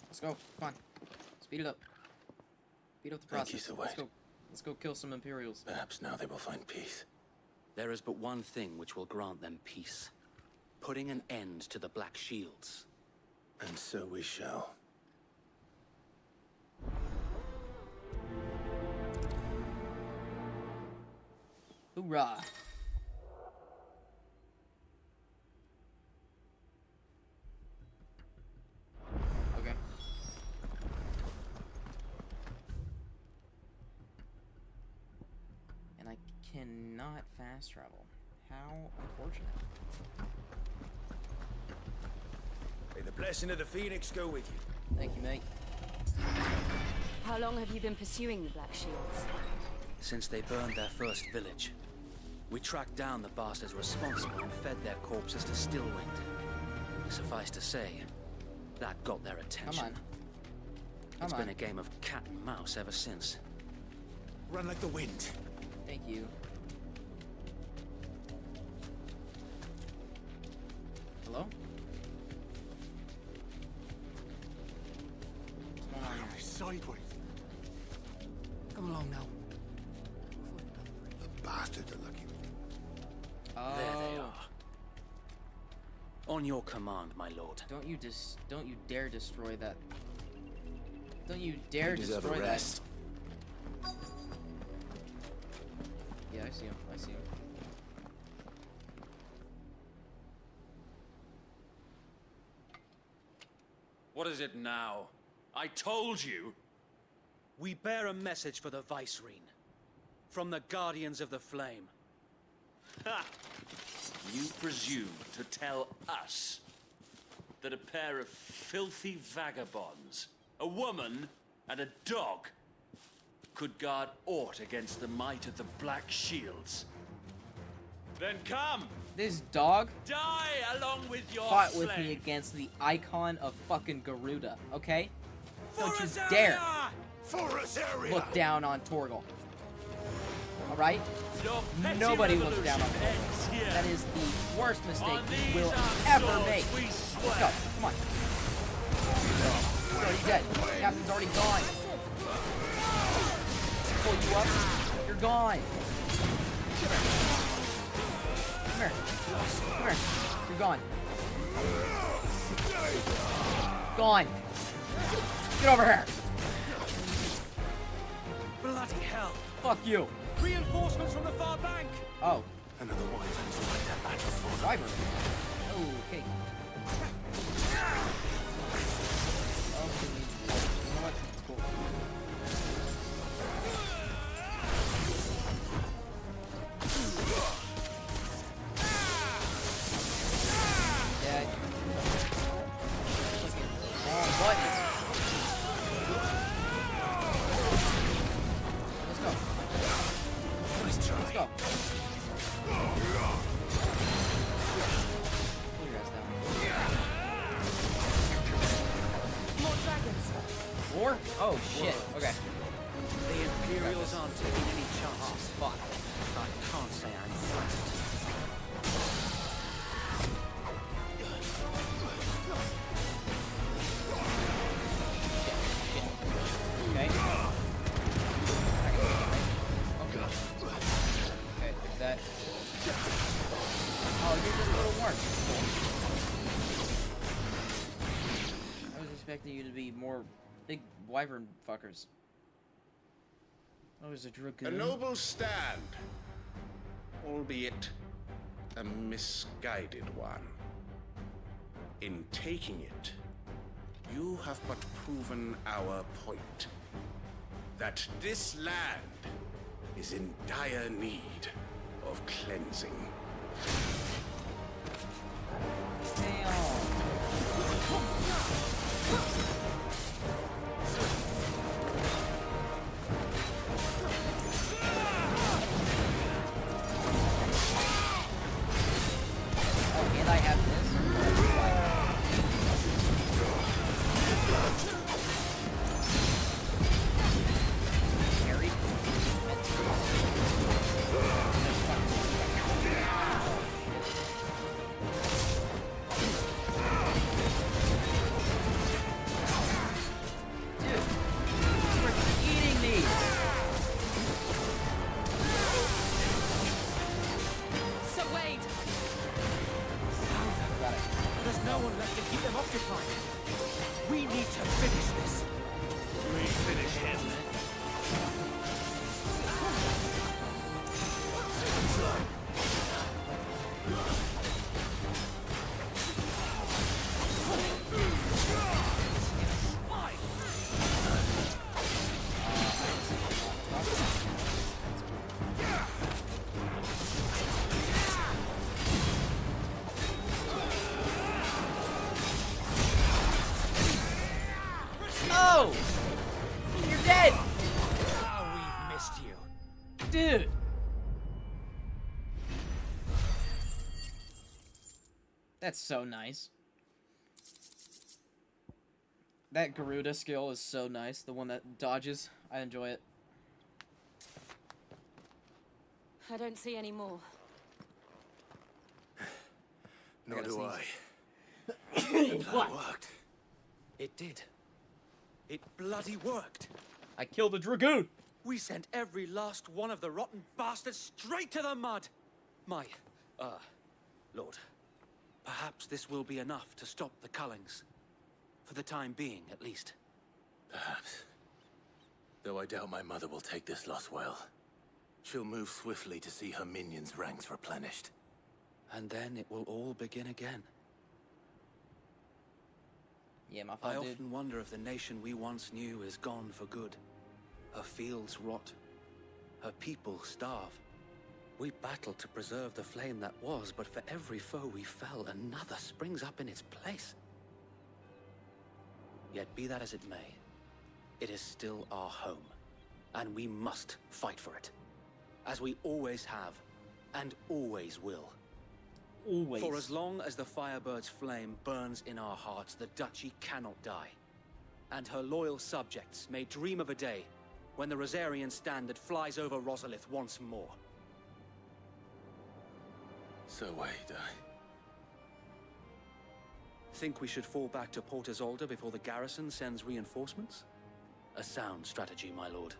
Let's go. Come on. Speed it up. Speed up the process. Thank you, Sir Let's Wade. go. Let's go kill some Imperials. Perhaps now they will find peace. There is but one thing which will grant them peace. Putting an end to the Black Shields. And so we shall. Hoorah! Okay. And I cannot fast travel. How unfortunate. May the blessing of the Phoenix go with you. Thank you, mate. How long have you been pursuing the Black Shields? Since they burned their first village. We tracked down the bastards responsible and fed their corpses to Stillwind. Suffice to say, that got their attention. Come on. It's been a game of cat and mouse ever since. Run like the wind. Thank you. Hello? What's going on here? Sideways. Come along now. The bastards are lucky. Oh. There they are. On your command, my lord. Don't you dare destroy that. Don't you dare You deserve destroy a rest. that. Yeah, I see him. I see him. What is it now? I told you! We bear a message for the Vicereine. From the Guardians of the Flame. Ha! You presume to tell us that a pair of filthy vagabonds, a woman and a dog, could guard aught against the might of the Black Shields? Then come! This dog Die along with your fought with flame. me against the icon of fucking Garuda, okay? Don't you Forest dare Forest area! look down on Torgal. Alright? Your petty Nobody looks down on revolution Torgal. ends here. That is the worst mistake On we will these ever swords make. we Let's swear. go. Come on. He's already dead. Captain's already gone. Pull you up. You're gone. Come here. Come here. You're gone. Gone. Get over here. Bloody hell. Fuck you. Reinforcements from the far bank. Oh. Another wyvern to fight that battle for. Wyvern. Oh, okay. Oh, you know what? It's cool. Dead. buttons. Let's go. Nice try. Let's go. Pull your ass down. More dragons. War? Oh shit. Okay. The Imperials aren't taking any chances. Fuck. I can't say I'm frightened. Okay. Okay. Okay, is that... Oh, you're just little worms. I was expecting you to be more big wyvern fuckers. Oh, there's a A dragoon. noble stand, albeit a misguided one. In taking it, you have but proven our point. That this land is in dire need of cleansing. Oh, and I have this. Carried. Dude, we're eating these. So Wade, There's no one left to keep them occupied. We need to finish this. We finish him. Oh! You're dead! Oh, we've missed you. Dude! That's so nice. That Garuda skill is so nice. The one that dodges. I enjoy it. I don't see any more. Nor gotta do sneeze. I. And What? that worked. It did. It bloody worked. I killed a dragoon! We sent every last one of the rotten bastards straight to the mud. My, Lord, perhaps this will be enough to stop the Cullings. For the time being, at least. Perhaps. Though I doubt my mother will take this loss well. She'll move swiftly to see her minions' ranks replenished. And then it will all begin again. Yeah, my I fault, dude. often wonder if the nation we once knew is gone for good. Her fields rot. Her people starve. We battled to preserve the flame that was, but for every foe we fell, another springs up in its place. Yet be that as it may, it is still our home, and we must fight for it. As we always have, and always will. Always. For as long as the Firebird's flame burns in our hearts, the Duchy cannot die. And her loyal subjects may dream of a day when the Rosarian standard flies over Rosalith once more. So wait, Think we should fall back to Port Isolde before the garrison sends reinforcements? A sound strategy, my lord.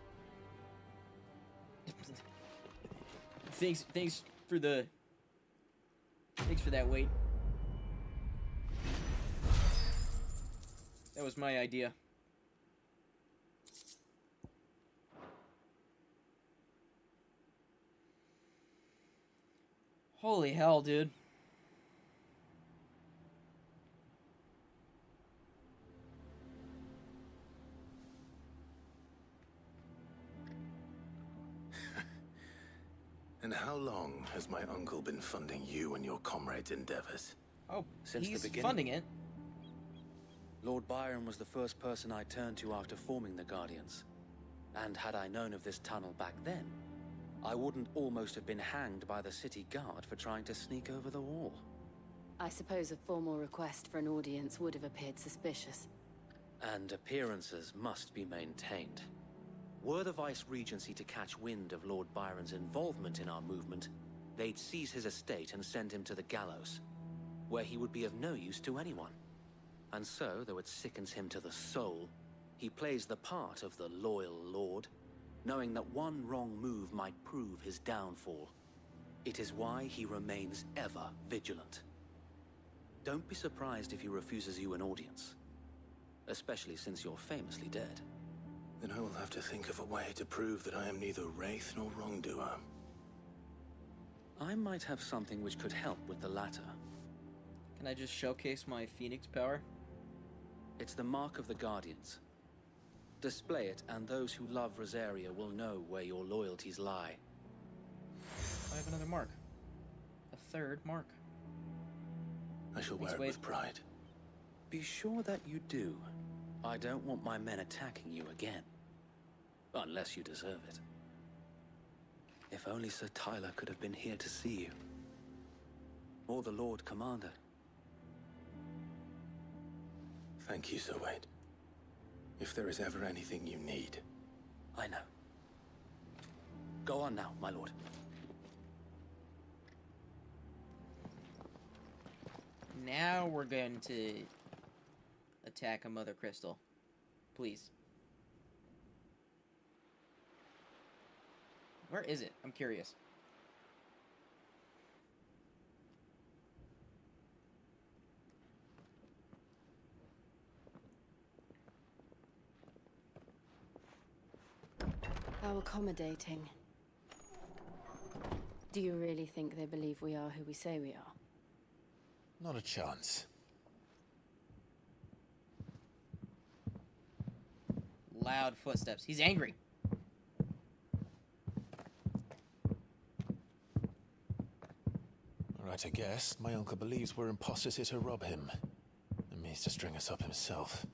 Thanks for the... Thanks for that, Wade. That was my idea. Holy hell, dude. And how long has my uncle been funding you and your comrades' endeavors? Oh, Since he's the beginning. funding it. Lord Byron was the first person I turned to after forming the Guardians. And had I known of this tunnel back then, I wouldn't almost have been hanged by the city guard for trying to sneak over the wall. I suppose a formal request for an audience would have appeared suspicious. And appearances must be maintained. Were the Vice-Regency to catch wind of Lord Byron's involvement in our movement, they'd seize his estate and send him to the gallows, where he would be of no use to anyone. And so, though it sickens him to the soul, he plays the part of the loyal lord, knowing that one wrong move might prove his downfall. It is why he remains ever vigilant. Don't be surprised if he refuses you an audience, especially since you're famously dead. Then I will have to think of a way to prove that I am neither wraith nor wrongdoer. I might have something which could help with the latter. Can I just showcase my Phoenix power? It's the mark of the Guardians. Display it, and those who love Rosaria will know where your loyalties lie. I have another mark. A third mark. I shall wear it with pride. Be sure that you do. I don't want my men attacking you again. Unless you deserve it. If only Sir Tyler could have been here to see you. Or the Lord Commander. Thank you, Sir Wade. If there is ever anything you need. I know. Go on now, my lord. Now we're going to attack a Mother Crystal. Please. Where is it? I'm curious. How accommodating. Do you really think they believe we are who we say we are? Not a chance. Loud footsteps. He's angry. Right, I guess. My uncle believes we're imposters here to rob him. And means to string us up himself.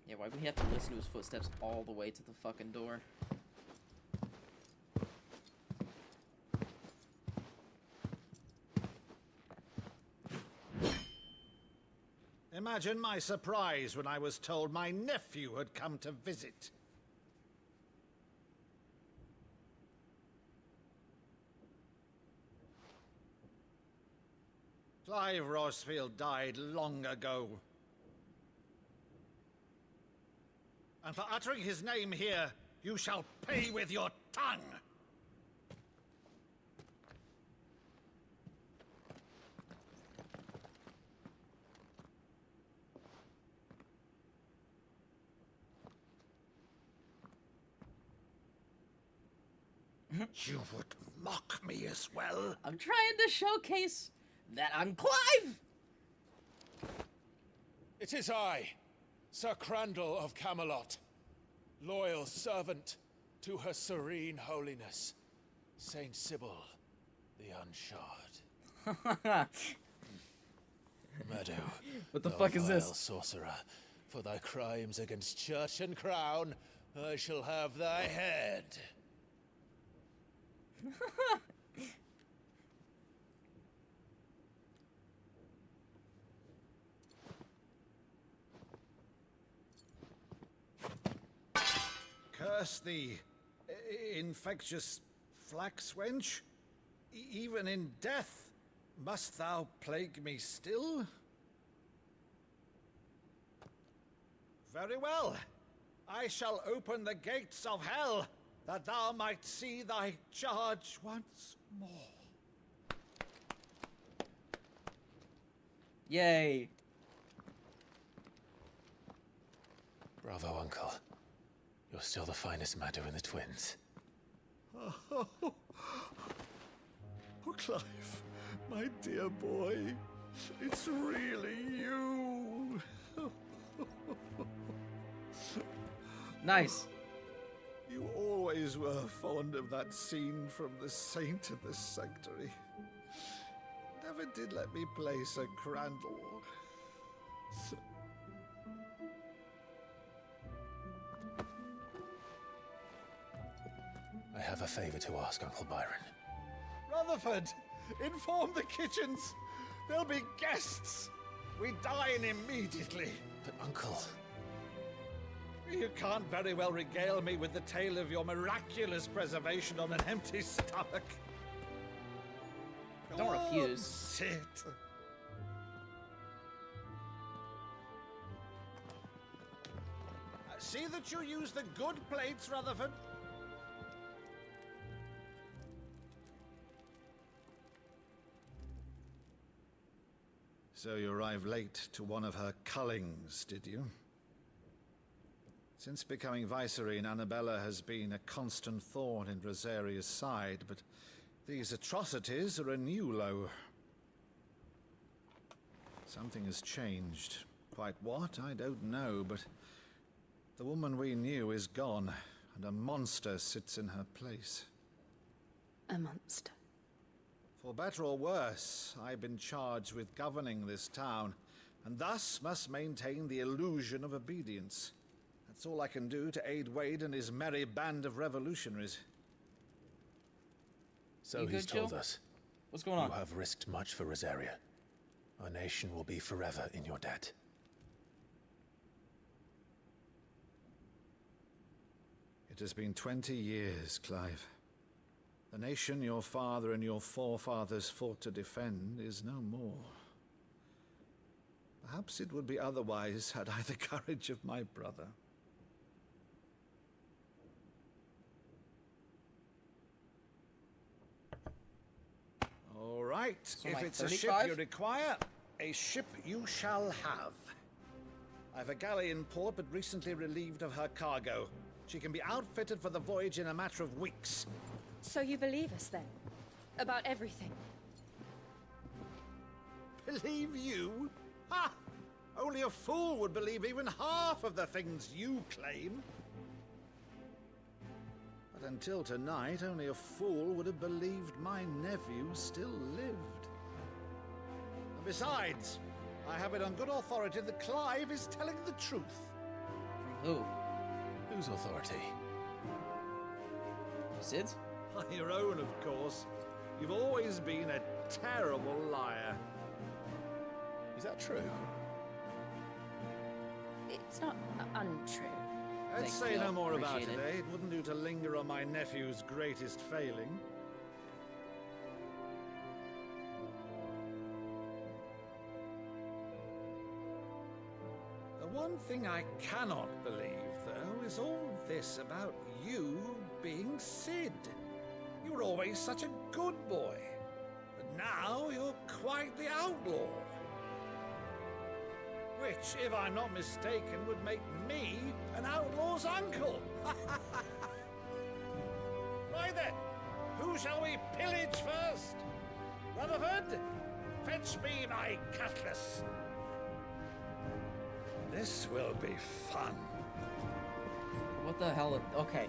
Yeah, why would we have to listen to his footsteps all the way to the fucking door? Imagine my surprise when I was told my nephew had come to visit. Clive Rosfield died long ago. And for uttering his name here, you shall pay with your tongue! You would mock me as well? I'm trying to showcase that I'm Clive! It is I, Sir Crandall of Camelot, loyal servant to Her Serene Holiness, Saint Sybil the Unshod. Meadow, what the fuck is this? Sorcerer, for thy crimes against church and crown, I shall have thy head. Curse thee, infectious flax wench. Even in death, must thou plague me still? Very well. I shall open the gates of hell, that thou might see thy charge once more. Yay. Bravo, Uncle. You're still the finest Meadow in the twins. Oh, Clive, my dear boy, it's really you. Nice. You always were fond of that scene from The Saint of the Sanctuary. Never never did let me play Sir Crandall. I have a favor to ask, Uncle Byron. Rutherford, inform the kitchens. There'll be guests. We dine immediately. But, Uncle... You can't very well regale me with the tale of your miraculous preservation on an empty stomach. Don't refuse. Sit. See that you use the good plates, Rutherford. So you arrived late to one of her cullings, did you? Since becoming Vicereine, Annabella has been a constant thorn in Rosaria's side, but these atrocities are a new low. Something has changed. Quite what, I don't know, but the woman we knew is gone, and a monster sits in her place. A monster. For better or worse, I've been charged with governing this town, and thus must maintain the illusion of obedience. That's all I can do to aid Wade and his merry band of revolutionaries. So You he's good, told Jill? us. What's going on? You have risked much for Rosaria. Our nation will be forever in your debt. It has been 20 years, Clive. The nation your father and your forefathers fought to defend is no more. Perhaps it would be otherwise had I the courage of my brother. All right, So if my it's a ship 35? you require, a ship you shall have. I've a galley in port, but recently relieved of her cargo. She can be outfitted for the voyage in a matter of weeks. So you believe us then? About everything? Believe you? Ha! Only a fool would believe even half of the things you claim. But until tonight, only a fool would have believed my nephew still lived. And besides, I have it on good authority that Clive is telling the truth. From who? Whose authority? Sid's? Your own, of course. You've always been a terrible liar. Is that true? It's not untrue. Let's Thank say you. no more about it, Appreciate it. eh? It wouldn't do to linger on my nephew's greatest failing. The one thing I cannot believe, though, is all this about you being Sid. You were always such a good boy, but now you're quite the outlaw. Which, if I'm not mistaken, would make me an outlaw's uncle. Right then, who shall we pillage first? Rutherford, fetch me my cutlass. This will be fun. What the hell? Okay.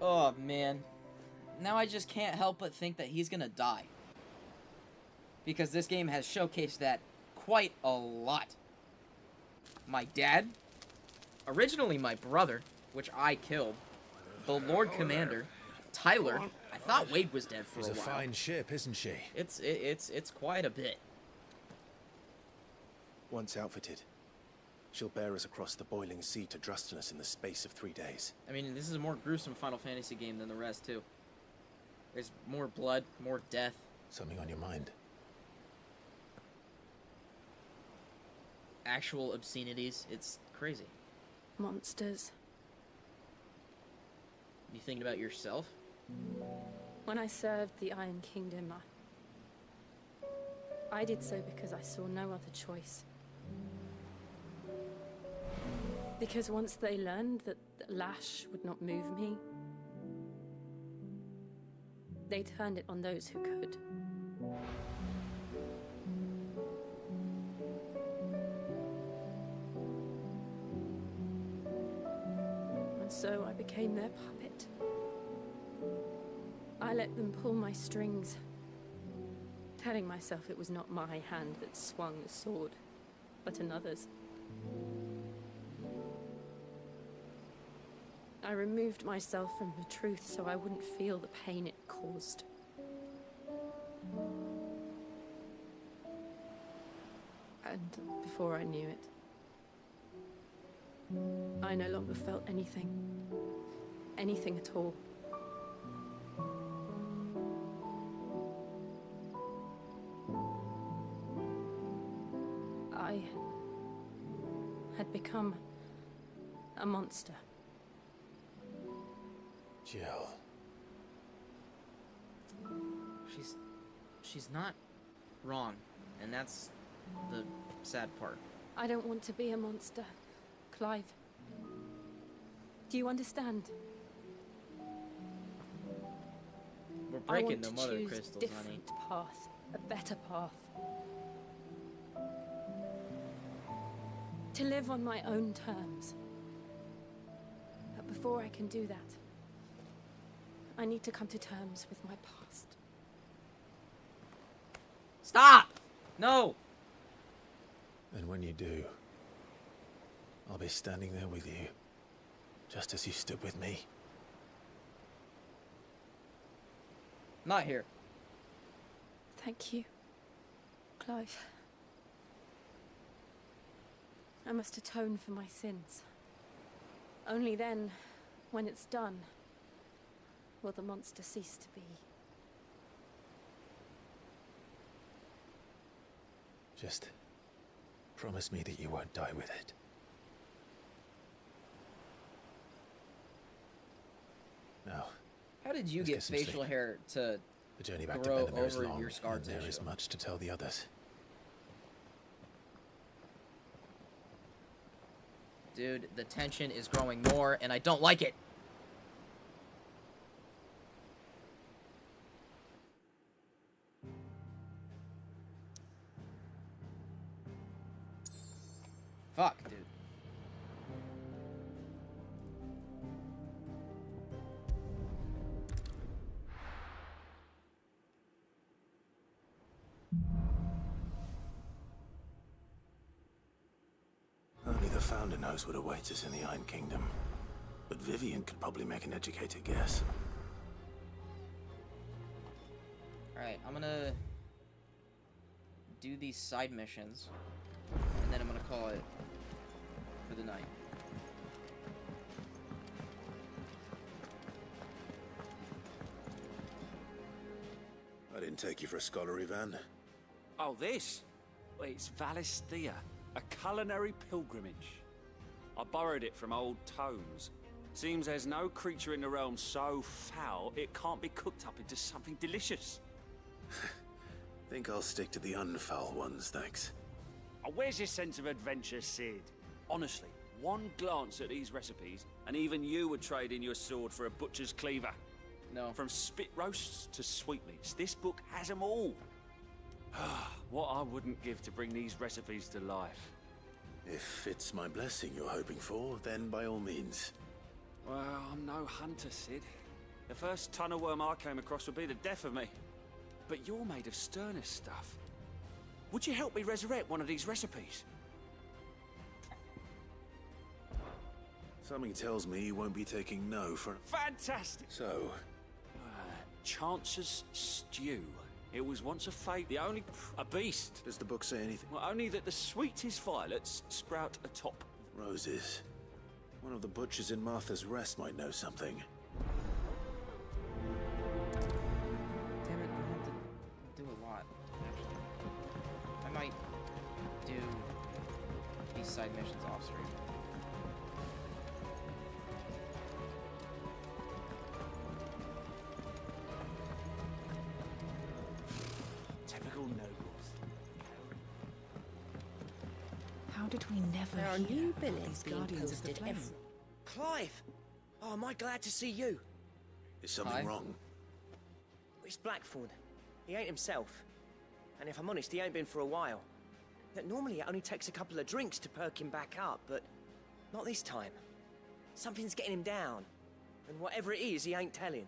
Oh, man. Now I just can't help but think that he's gonna die. Because this game has showcased that quite a lot. My dad, originally my brother, which I killed, the Lord Commander, Tyler. I thought Wade was dead for She's a a while. fine ship, isn't she? It's quite a bit. Once outfitted, she'll bear us across the boiling sea to Drustinus in the space of 3 days. I mean, this is a more gruesome Final Fantasy game than the rest, too. There's more blood, more death. Something on your mind? Actual obscenities. It's crazy. Monsters. You thinking about yourself? When I served the Iron Kingdom, I did so because I saw no other choice. Because once they learned that the lash would not move me, they turned it on those who could. And so I became their puppet. I let them pull my strings, telling myself it was not my hand that swung the sword, but another's. I removed myself from the truth so I wouldn't feel the pain it caused. And before I knew it, I no longer felt anything. Anything at all. I had become a monster. Jill. She's not wrong, and that's the sad part. I don't want to be a monster, Clive. Do you understand? We're breaking the I want mother to choose crystals, a different path, a better path. To live on my own terms. But before I can do that, I need to come to terms with my past. Stop! No! And when you do, I'll be standing there with you, just as you stood with me. Not here. Thank you, Clive. I must atone for my sins. Only then, when it's done, will the monster cease to be. Just promise me that you won't die with it. Now, How did you let's get some facial sleep. hair to The journey back to grow Benham is over long, your scar and there tissue? is much to tell the others. Dude, the tension is growing more, and I don't like it. Fuck, dude. Only the Founder knows what awaits us in the Iron Kingdom. But Vivian could probably make an educated guess. Alright, I'm gonna do these side missions, and then I'm gonna call it for the night. I didn't take you for a scholar, Ivan. Oh, this? Well, it's Valisthea, a culinary pilgrimage. I borrowed it from old tomes. Seems there's no creature in the realm so foul it can't be cooked up into something delicious. Think I'll stick to the unfoul ones, thanks. Oh, where's your sense of adventure, Sid? Honestly, one glance at these recipes, and even you would trade in your sword for a butcher's cleaver. No. From spit roasts to sweetmeats, this book has them all. What I wouldn't give to bring these recipes to life. If it's my blessing you're hoping for, then by all means. Well, I'm no hunter, Sid. The first ton of worm I came across would be the death of me. But you're made of sterner stuff. Would you help me resurrect one of these recipes? Something tells me you won't be taking no for... Fantastic! So? Chance's stew. It was once a fate, the only... a beast. Does the book say anything? Well, only that the sweetest violets sprout atop. Roses. One of the butchers in Martha's Rest might know something. Damn it, I'm gonna have to do a lot, actually. I might do these side missions off stream. Typical nobles. How did we never There are hear new about billets these being Guardians of the posted Flame? Clive! Oh, am I glad to see you? Is something wrong? It's Blackthorn. He ain't himself. And if I'm honest, he ain't been for a while. That normally it only takes a couple of drinks to perk him back up, but not this time. Something's getting him down. And whatever it is, he ain't telling.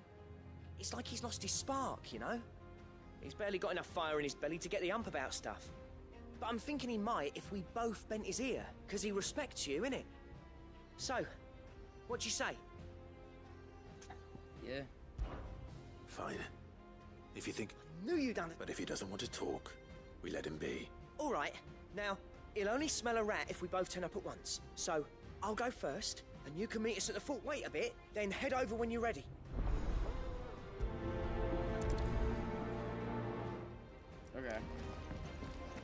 It's like he's lost his spark, you know? He's barely got enough fire in his belly to get the ump about stuff. But I'm thinking he might if we both bent his ear, because he respects you, innit? So, what do you say? Yeah. Fine. If you think... Knew you'd done it. But if he doesn't want to talk, we let him be. All right. Now, he'll only smell a rat if we both turn up at once. So, I'll go first, and you can meet us at the fort. Wait a bit, then head over when you're ready. Okay.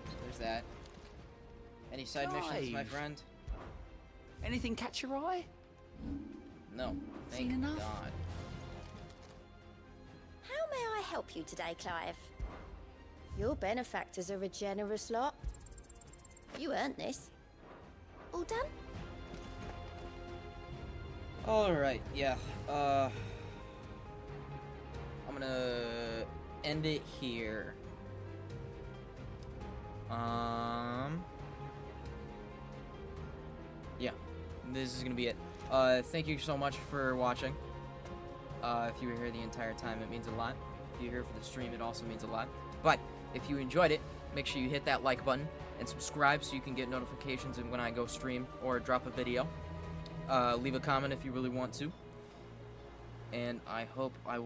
So there's that. Any side missions, my friend? Anything catch your eye? No. Thank Seen enough? God. How may I help you today, Clive? Your benefactors are a generous lot. You earned this. All done? Alright, yeah. I'm gonna end it here. Yeah. This is gonna be it. Thank you so much for watching. If you were here the entire time, it means a lot. If you're here for the stream, it also means a lot. But if you enjoyed it, make sure you hit that like button and subscribe so you can get notifications when I go stream or drop a video. Leave a comment if you really want to. And I hope I will